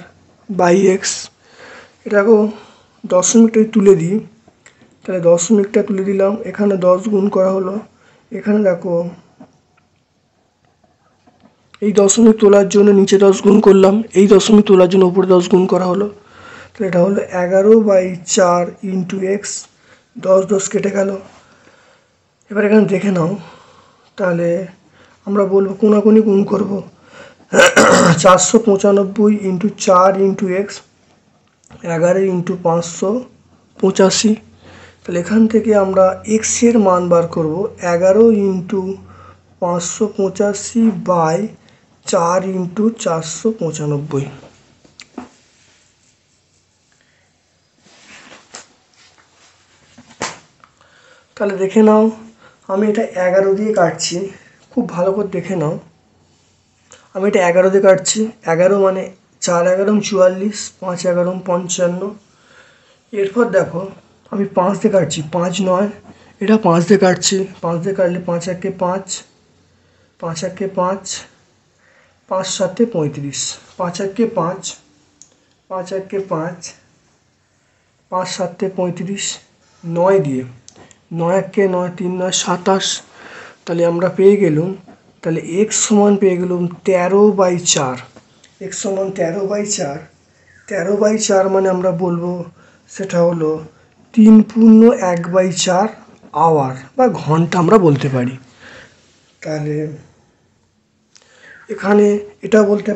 বাই এক্স। এটাকেও দশমিকটা তুলে দিই। তাহলে দশমিকটা তুলে দিলাম, এখানে 10 গুণ করা হলো। এখানে দেখো এই দশমিক তোলার জন্য নিচে 10 গুণ করলাম, এই দশমিক তোলার জন্য উপরে 10 গুণ করা হলো। তাহলে এটা হলো 11/4 ইন্টু এক্স। 10 কেটে গেল। এবার এখানে দেখে নাও। তাহলে আমরা বলবো কোনাকুনি গুণ করবো। 495 ইন্টু 4 ইন্টু এক্স, 11 ইন্টু 585। তাহলে এখান থেকে আমরা এক্স এর মান বার করব 11 ইন্টু 585 বাই 4 ইন্টু 495। তাহলে দেখে নাও, আমি এটা 11 দিয়ে কাটছি, খুব ভালো করে দেখে নাও। আমি এটা 11 দিয়ে কাটছি। 11 মানে 4 11 44, 5 11 55। এরপর দেখো আমি 5 দিয়ে কাটছি, 5 9, এটা 5 দিয়ে কাটছি। 5 দিয়ে কাটলে 5 একে 5, 5 একে 5, 5 7 35, 5 একে 5, 5 একে 5, 5 7 35, 9 দিয়ে, 9 একে 9, 3 9 27। তাহলে আমরা পেয়ে গেলাম, তাহলে x সমান পেয়ে গেলাম 13/4। x সমান 13/4। 13/4 মানে আমরা বলবো সেটা হলো 3.1/4 আওয়ার বা ঘন্টা আমরা বলতে পারি। তাহলে এখানে এটা বলতে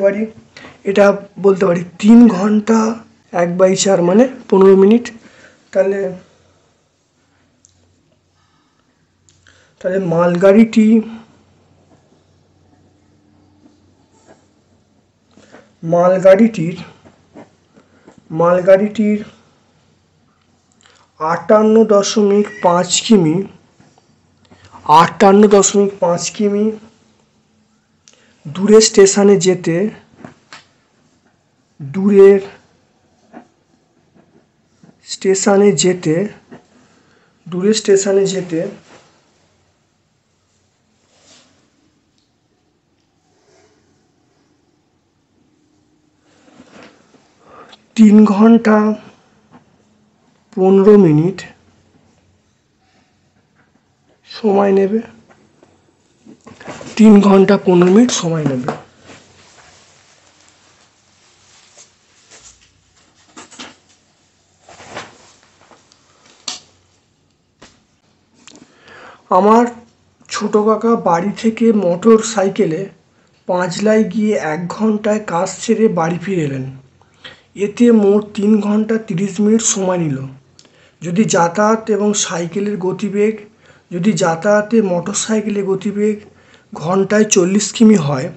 পারি, 3 ঘন্টা 1/4 মানে 15 মিনিট। তাহলে মালগাড়িটির 58.5 কিমি, 58.5 কিমি দূরের স্টেশনে যেতে 3 ঘন্টা 15 মিনিট সময় নেবে। 3 ঘন্টা 15 মিনিট সময় নেবে। আমার ছোট কাকা বাড়ি থেকে মোটর সাইকেলে পাঁচলায় গিয়ে 1 ঘন্টায় কাজ সেরে বাড়ি ফিরে এলেন। এতে মোট 3 ঘন্টা 30 মিনিট সময় নিল। যদি যাতায়াতে মোটর সাইকেলের গতিবেগ ঘন্টায় 40 কিমি হয়,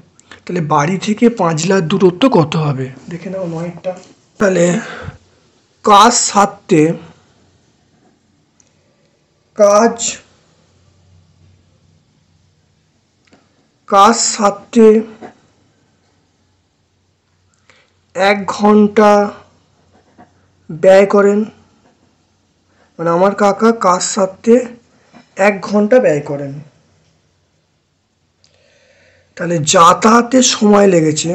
তাহলে বাড়ি থেকে পাঁচলার দূরত্ব কত হবে? দেখে নাও 9টা। তাহলে কাজ সারতে 1 ঘন্টা ব্যয় করেন, মানে আমার কাকা কাজ সারতে 1 ঘন্টা ব্যয় করেন। তাহলে যাতায়াতে সময় লেগেছে,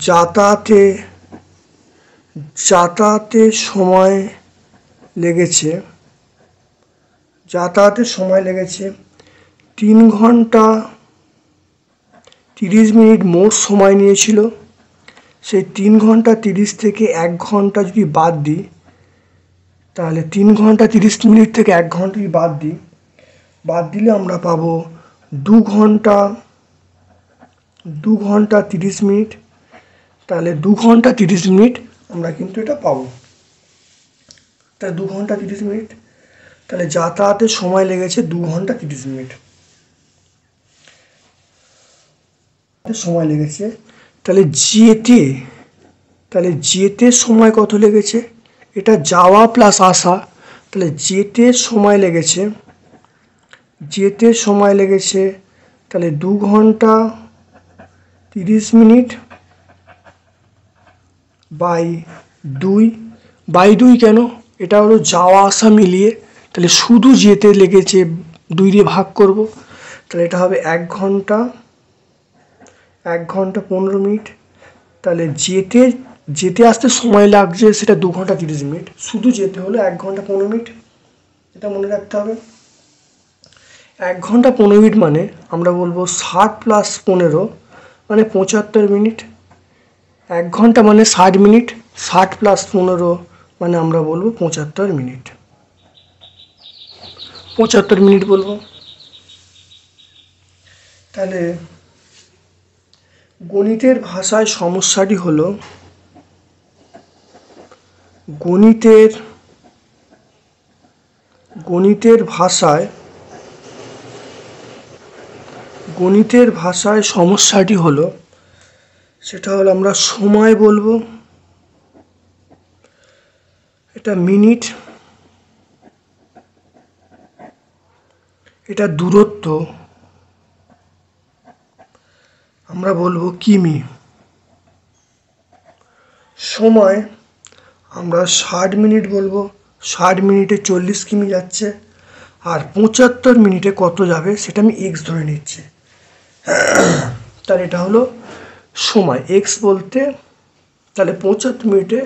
যাতায়াতে সময় লেগেছে 3 ঘন্টা 30 মিনিট মোট সময় নিয়েছিল। সেই 3 ঘন্টা 30 থেকে 1 ঘন্টা যদি বাদ দিই, তাহলে 3 ঘন্টা 30 মিনিট থেকে 1 ঘন্টা যদি বাদ দিলে আমরা পাবো 2 ঘন্টা 30 মিনিট। তাহলে 2 ঘন্টা 30 মিনিট আমরা কিন্তু এটা পাবো। তাহলে 2 ঘন্টা 30 মিনিট, তাহলে যাতায়াতের সময় লেগেছে 2 ঘন্টা 30 মিনিট সময় লেগেছে। তাহলে যেতে সময় কত লেগেছে? এটা যাওয়া প্লাস আসা। তাহলে যেতে সময় লেগেছে তাহলে 2 ঘন্টা 30 মিনিট বাই 2 কেন? এটা হলো যাওয়া আসা মিলিয়ে। তাহলে শুধু যেতে লেগেছে 2 দিয়ে ভাগ করব, তাহলে এটা হবে 1 ঘন্টা 15 মিনিট। তাহলে যেতে আসতে সময় লাগছে সেটা 2 ঘন্টা 30 মিনিট, শুধু যেতে হলো 1 ঘন্টা 15 মিনিট। এটা মনে রাখতে হবে। 1 ঘন্টা 15 মিনিট মানে আমরা বলবো 60 প্লাস 15 মানে 75 মিনিট। 1 ঘন্টা মানে 60 মিনিট, 60 প্লাস 15 মানে আমরা বলবো 75 মিনিট। 75 মিনিট বলবো। তাহলে গণিতের ভাষায় সমস্যাটি হলো গণিতের ভাষায় সমস্যাটি হলো, সেটা হলো আমরা সময় বলবো, এটা মিনিট, এটা দূরত্ব, আমরা বলবো কিমি। সময় আমরা 60 মিনিট বলবো, 60 মিনিটে 40 কিমি যাচ্ছে, আর 75 মিনিটে কত যাবে সেটা আমি এক্স ধরে নিচ্ছি। তাহলে এটা হলো সময় এক্স বলতে, তাহলে 75 মিনিটে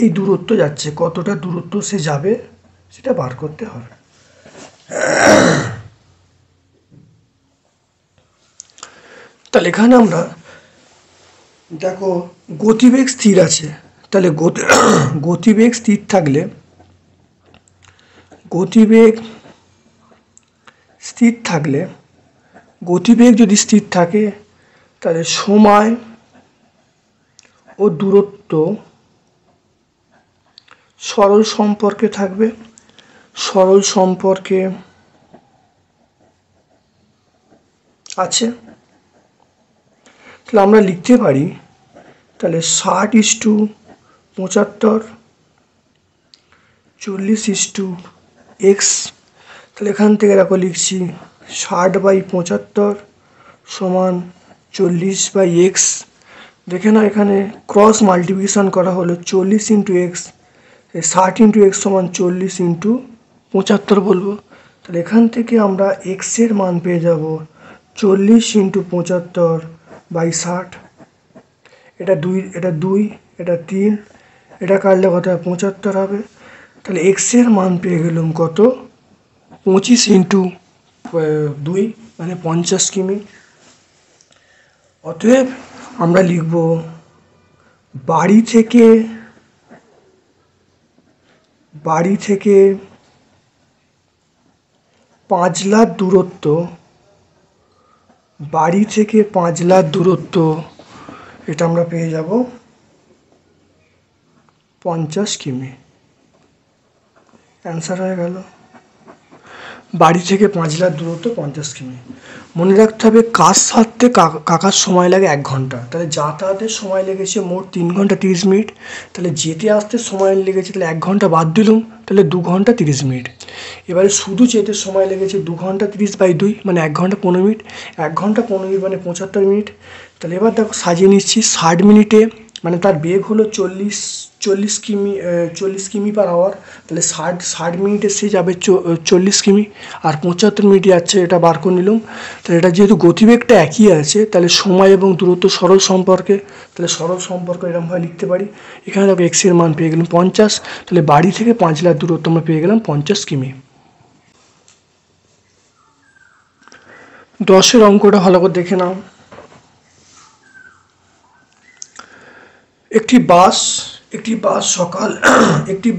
এই দূরত্ব যাচ্ছে, কতটা দূরত্ব সে যাবে সেটা বার করতে হবে। তাহলে এখানে আমরা দেখো গতিবেগ স্থির আছে, তাহলে গতিবেগ স্থির থাকলে, গতিবেগ যদি স্থির থাকে তাহলে সময় ও দূরত্ব সরল সম্পর্কে থাকবে, সরল সম্পর্কে আছে। তাহলে আমরা লিখতে পারি তাহলে 60:75, 40:x। তাহলে এখান থেকে দেখো লিখছি 60/75 সমান 40/x। দেখে না এখানে ক্রস মাল্টিপ্লিকেশন করা হলো, 40 × x, 60 × x সমান 40 × 75 বলবো। তাহলে এখান থেকে আমরা x এর মান পেয়ে যাব 40 × 75/60। এটা 2, এটা 2, এটা 3, এটা কাটলে কত হবে 75 হবে। তাহলে x এর মান পেয়ে গেলাম কত 25 × 2 মানে 50 কিমি। অতএব আমরা লিখব বাড়ি থেকে 5 লাখ দূরত্ব, বাড়ি থেকে 5 লাখ দূরত্ব, এটা আমরা পেয়ে যাব 50 কিমি। অ্যান্সার হয়ে গেল বাড়ি থেকে 5 লাখ দূরত্ব 50 কিমি। মনে রাখতে হবে কাজ সারতে কাকার সময় লাগে 1 ঘন্টা, তাহলে যাতায়াতের সময় লেগেছে মোট 3 ঘন্টা 30 মিনিট। তাহলে যেতে আসতে সময় লেগেছে, তাহলে 1 ঘন্টা বাদ দিলাম, তাহলে 2 ঘন্টা 30 মিনিট। এবারে শুধু যেতে সময় লেগেছে 2 ঘন্টা 30/2 মানে 1 ঘন্টা 15 মিনিট, 1 ঘন্টা 15 মিনিট মানে 75 মিনিট। তাহলে এবার দেখো সাজিয়ে নিচ্ছি, 60 মিনিটে মানে তার বেগ হলো 40 কিমি/আওয়ার, তাহলে 60 মিনিটে সে যাবে 40 কিমি, আর 75 মিনিট যাচ্ছে, এটা বার করে নিলাম। তাহলে এটা যেহেতু গতিবেগটা একই আছে, তাহলে সময় এবং দূরত্ব সরল সম্পর্কে, তাহলে সরল সম্পর্ক এরকমভাবে লিখতে পারি। এখানে দেখো এক্স এর মান পেয়ে গেলাম 50, তাহলে বাড়ি থেকে 5 লাখ দূরত্ব আমরা পেয়ে গেলাম 50 কিমি। 10-এর অঙ্কটা ভালো করে দেখে নাও। একটি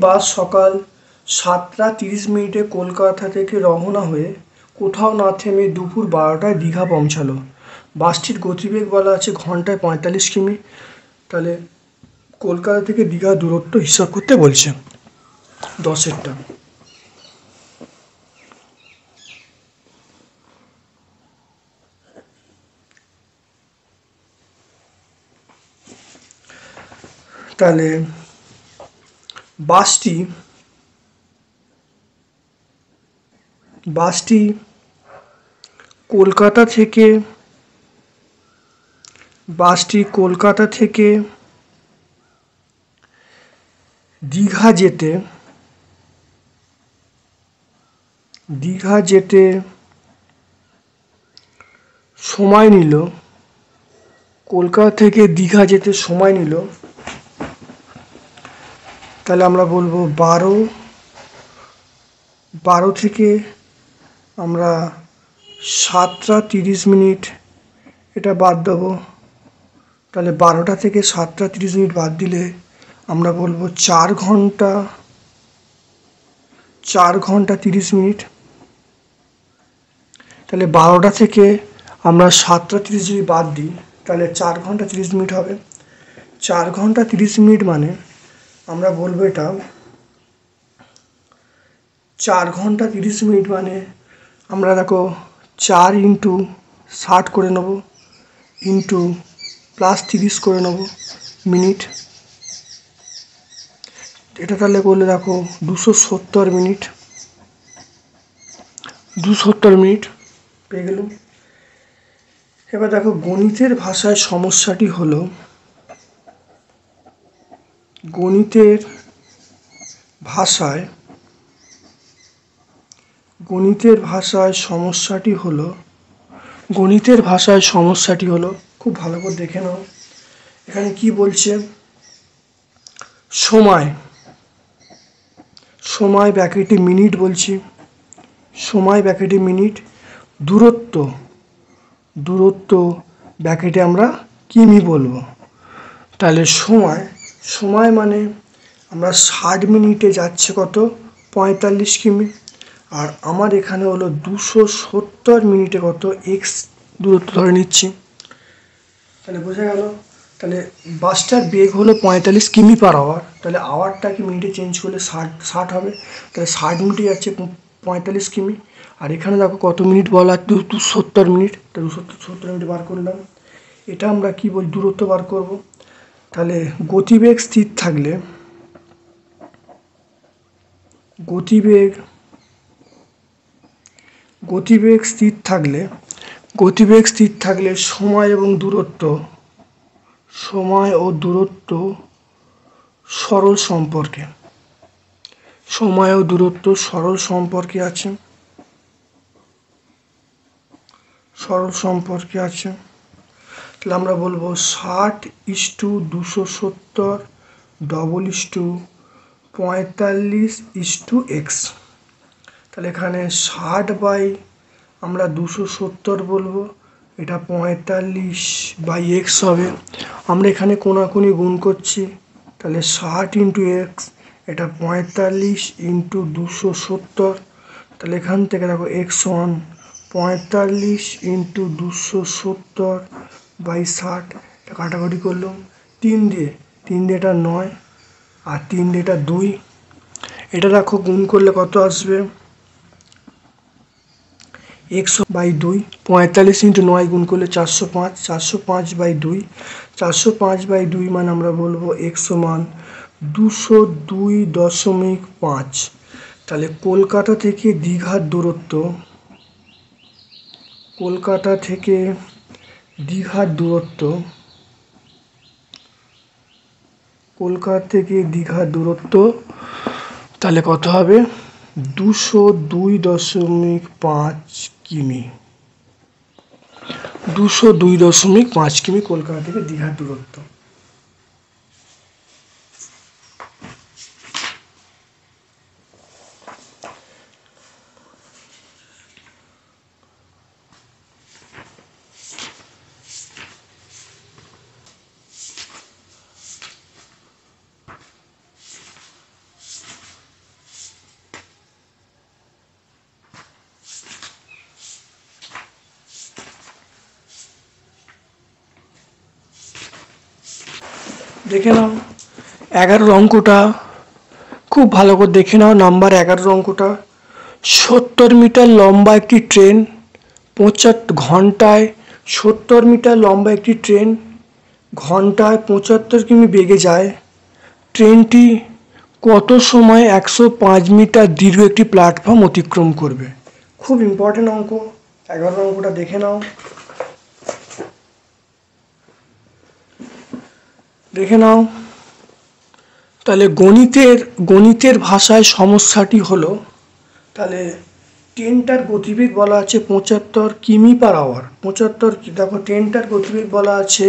বাস সকাল 7:30 কলকাতা থেকে রওনা হয়ে কোথাও না থেমে দুপুর 12টায় দীঘা পৌঁছালো। বাসটির গতিবেগ বলা আছে ঘন্টায় 45 কিমি। তাহলে কলকাতা থেকে দীঘা দূরত্ব হিসাব করতে বলছে 10-এরটা। তাহলে বাসটি কলকাতা থেকে দীঘা যেতে সময় নিল, কলকাতা থেকে দীঘা যেতে সময় নিল, তাহলে আমরা বলবো 12 থেকে আমরা 7:30 এটা বাদ দেবো। তাহলে 12টা থেকে 7:30 বাদ দিলে আমরা বলবো 4 ঘন্টা 30 তাহলে 12টা থেকে আমরা 7:30 বাদ দিই, তাহলে 4 ঘন্টা 30 হবে। 4 ঘন্টা 30 মানে আমরা বলবো এটা 4 ঘন্টা 30 মানে আমরা দেখো 4 × 60 করে নেব, ইন্টু +30 করে নেব মিনিট। এটা তাহলে করলে দেখো 270 মিনিট পেয়ে গেল। এবার দেখো গণিতের ভাষায় সমস্যাটি হলো গণিতের ভাষায় সমস্যাটি হলো খুব ভালো করে দেখে নাও। এখানে কি বলছে, সময় ব্র্যাকেটে মিনিট বলছি, সময় ব্র্যাকেটে মিনিট, দূরত্ব ব্র্যাকেটে আমরা কিমি বলবো। তাহলে সময় মানে আমরা 60 মিনিটে যাচ্ছে কত 45 কিমি, আর আমার এখানে হলো 270 মিনিটে কত এক্স দূরত্ব ধরে নিচ্ছি। তাহলে বোঝা গেল। তাহলে বাসটার বেগ হলো 45 কিমি পার আওয়ার, তাহলে আওয়ারটাকে মিনিটে চেঞ্জ করলে 60 হবে। তাহলে 60 মিনিটে যাচ্ছে 45 কিমি, আর এখানে দেখো কত মিনিট বলা 270 মিনিট, তাহলে 270 মিনিট বার করলাম। এটা আমরা কি বলি, দূরত্ব বার করব। তাহলে গতিবেগ স্থির থাকলে সময় ও দূরত্ব সরল সম্পর্কে আছে। তাহলে আমরা বলবো 60:270 45:x। তাহলে এখানে 60 আমরা 270 বলবো, এটা 45/x হবে। আমরা এখানে কোনাকুনি গুণ করছি, তাহলে 60 × x, এটা 45 × 270। তাহলে এখান থেকে দেখো x সমান 45 × 270/60, এটা কাটাকাটি করলাম 3 দিয়ে এটা 9, আর 3 দিয়ে এটা 2। এটা দেখো গুণ করলে কত আসবে, x/2, 45 × 9 গুণ করলে 405, 405/2, 405/2 মানে আমরা বলবো x সমান 202.5। তাহলে কলকাতা থেকে দীঘার দূরত্ব, তাহলে কত হবে 202.5 কিমি, 202.5 কিমি কলকাতা থেকে দীঘার দূরত্ব। দেখে নাও 11 অঙ্কটা, খুব ভালো করে দেখে নাও। নাম্বার 11 অঙ্কটা, 70 মিটার লম্বা একটি ট্রেন ঘন্টায় 70 মিটার লম্বা একটি ট্রেন ঘন্টায় 75 কিমি বেগে যায়। ট্রেনটি কত সময়ে 105 মিটার দীর্ঘ একটি প্ল্যাটফর্ম অতিক্রম করবে? খুব ইম্পর্টেন্ট অঙ্ক, 11 অঙ্কটা দেখে নাও। তাহলে গণিতের ভাষায় সমস্যাটি হলো, তাহলে ট্রেনটার গতিবেগ বলা আছে 75 কিমি পার আওয়ার। 75, দেখো ট্রেনটার গতিবেগ বলা আছে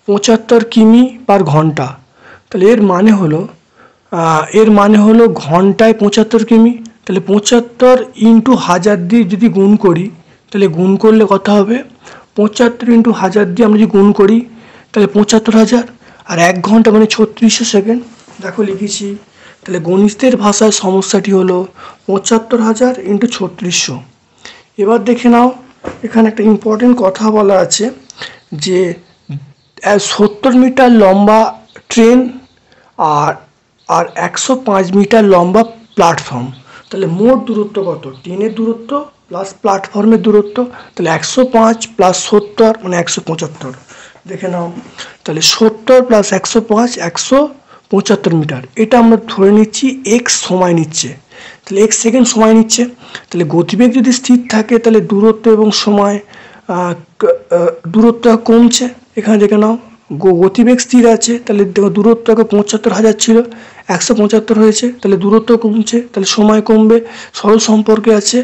75 কিমি পার ঘন্টা। তাহলে এর মানে হলো ঘন্টায় 75 কিমি। তাহলে 75 × 1000 দিয়ে যদি গুণ করি, তাহলে গুণ করলে কত হবে, 75 × 1000 দিয়ে আমরা যদি গুণ করি তাহলে 75,000, আর 1 ঘন্টা মানে 3600 সেকেন্ড। দেখো লিখেছি। তাহলে গণিতের ভাষায় সমস্যাটি হলো 75,000 × 3600। এবার দেখে নাও, এখানে একটা ইম্পর্টেন্ট কথা বলা আছে যে 70 মিটার লম্বা ট্রেন আর 105 মিটার লম্বা প্ল্যাটফর্ম। তাহলে মোট দূরত্ব কত, ট্রেনের দূরত্ব প্লাস প্ল্যাটফর্মের দূরত্ব, তাহলে 105 + 70 মানে 175। দেখে নাও, তাহলে 70 + 105 175 মিটার। এটা আমরা ধরে নিচ্ছি এক্স সময় নিচ্ছে, তাহলে এক্স সেকেন্ড সময় নিচ্ছে। তাহলে গতিবেগ যদি স্থির থাকে তাহলে দূরত্ব এবং সময় দূরত্ব কমছে, এখানে দেখে নাও গতিবেগ স্থির আছে, তাহলে দেখো দূরত্ব 75,000 ছিল 175 হয়েছে, তাহলে দূরত্ব কমছে, তাহলে সময় কমবে, সরল সম্পর্কে আছে।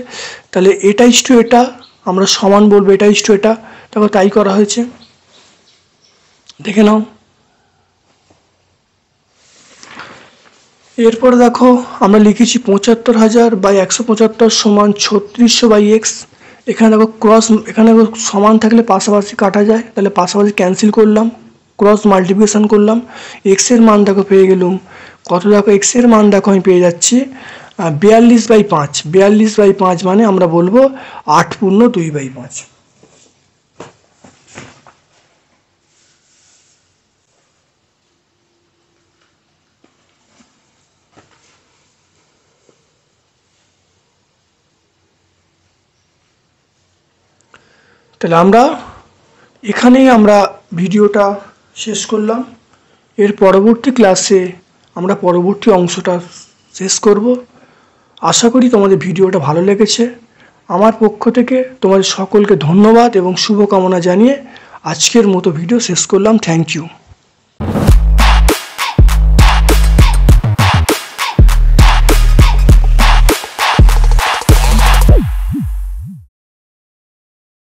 তাহলে এটা ইস্টু এটা আমরা সমান বলবো, এটা ইস্টু এটা, দেখো তাই করা হয়েছে, দেখে নাও। এরপরে দেখো আমরা লিখেছি 75,000/175 সমান 3600/x। এখানে দেখো ক্রস, এখানে সমান থাকলে পাশাপাশি কাটা যায়, তাহলে পাশাপাশি ক্যান্সেল করলাম, ক্রস মাল্টিপ্লিকেশন করলাম, এক্সের মান দেখো পেয়ে গেলুম কত, দেখো এক্সের মান দেখো আমি পেয়ে যাচ্ছি 42/5। 42/5 মানে আমরা বলবো 8/2/5। তাহলে আমরা এখানেই আমরা ভিডিওটা শেষ করলাম। এর পরবর্তী ক্লাসে আমরা পরবর্তী অংশটা শেষ করব। আশা করি তোমাদের ভিডিওটা ভালো লেগেছে। আমার পক্ষ থেকে তোমাদের সকলকে ধন্যবাদ এবং শুভকামনা জানিয়ে আজকের মতো ভিডিও শেষ করলাম। Thank you.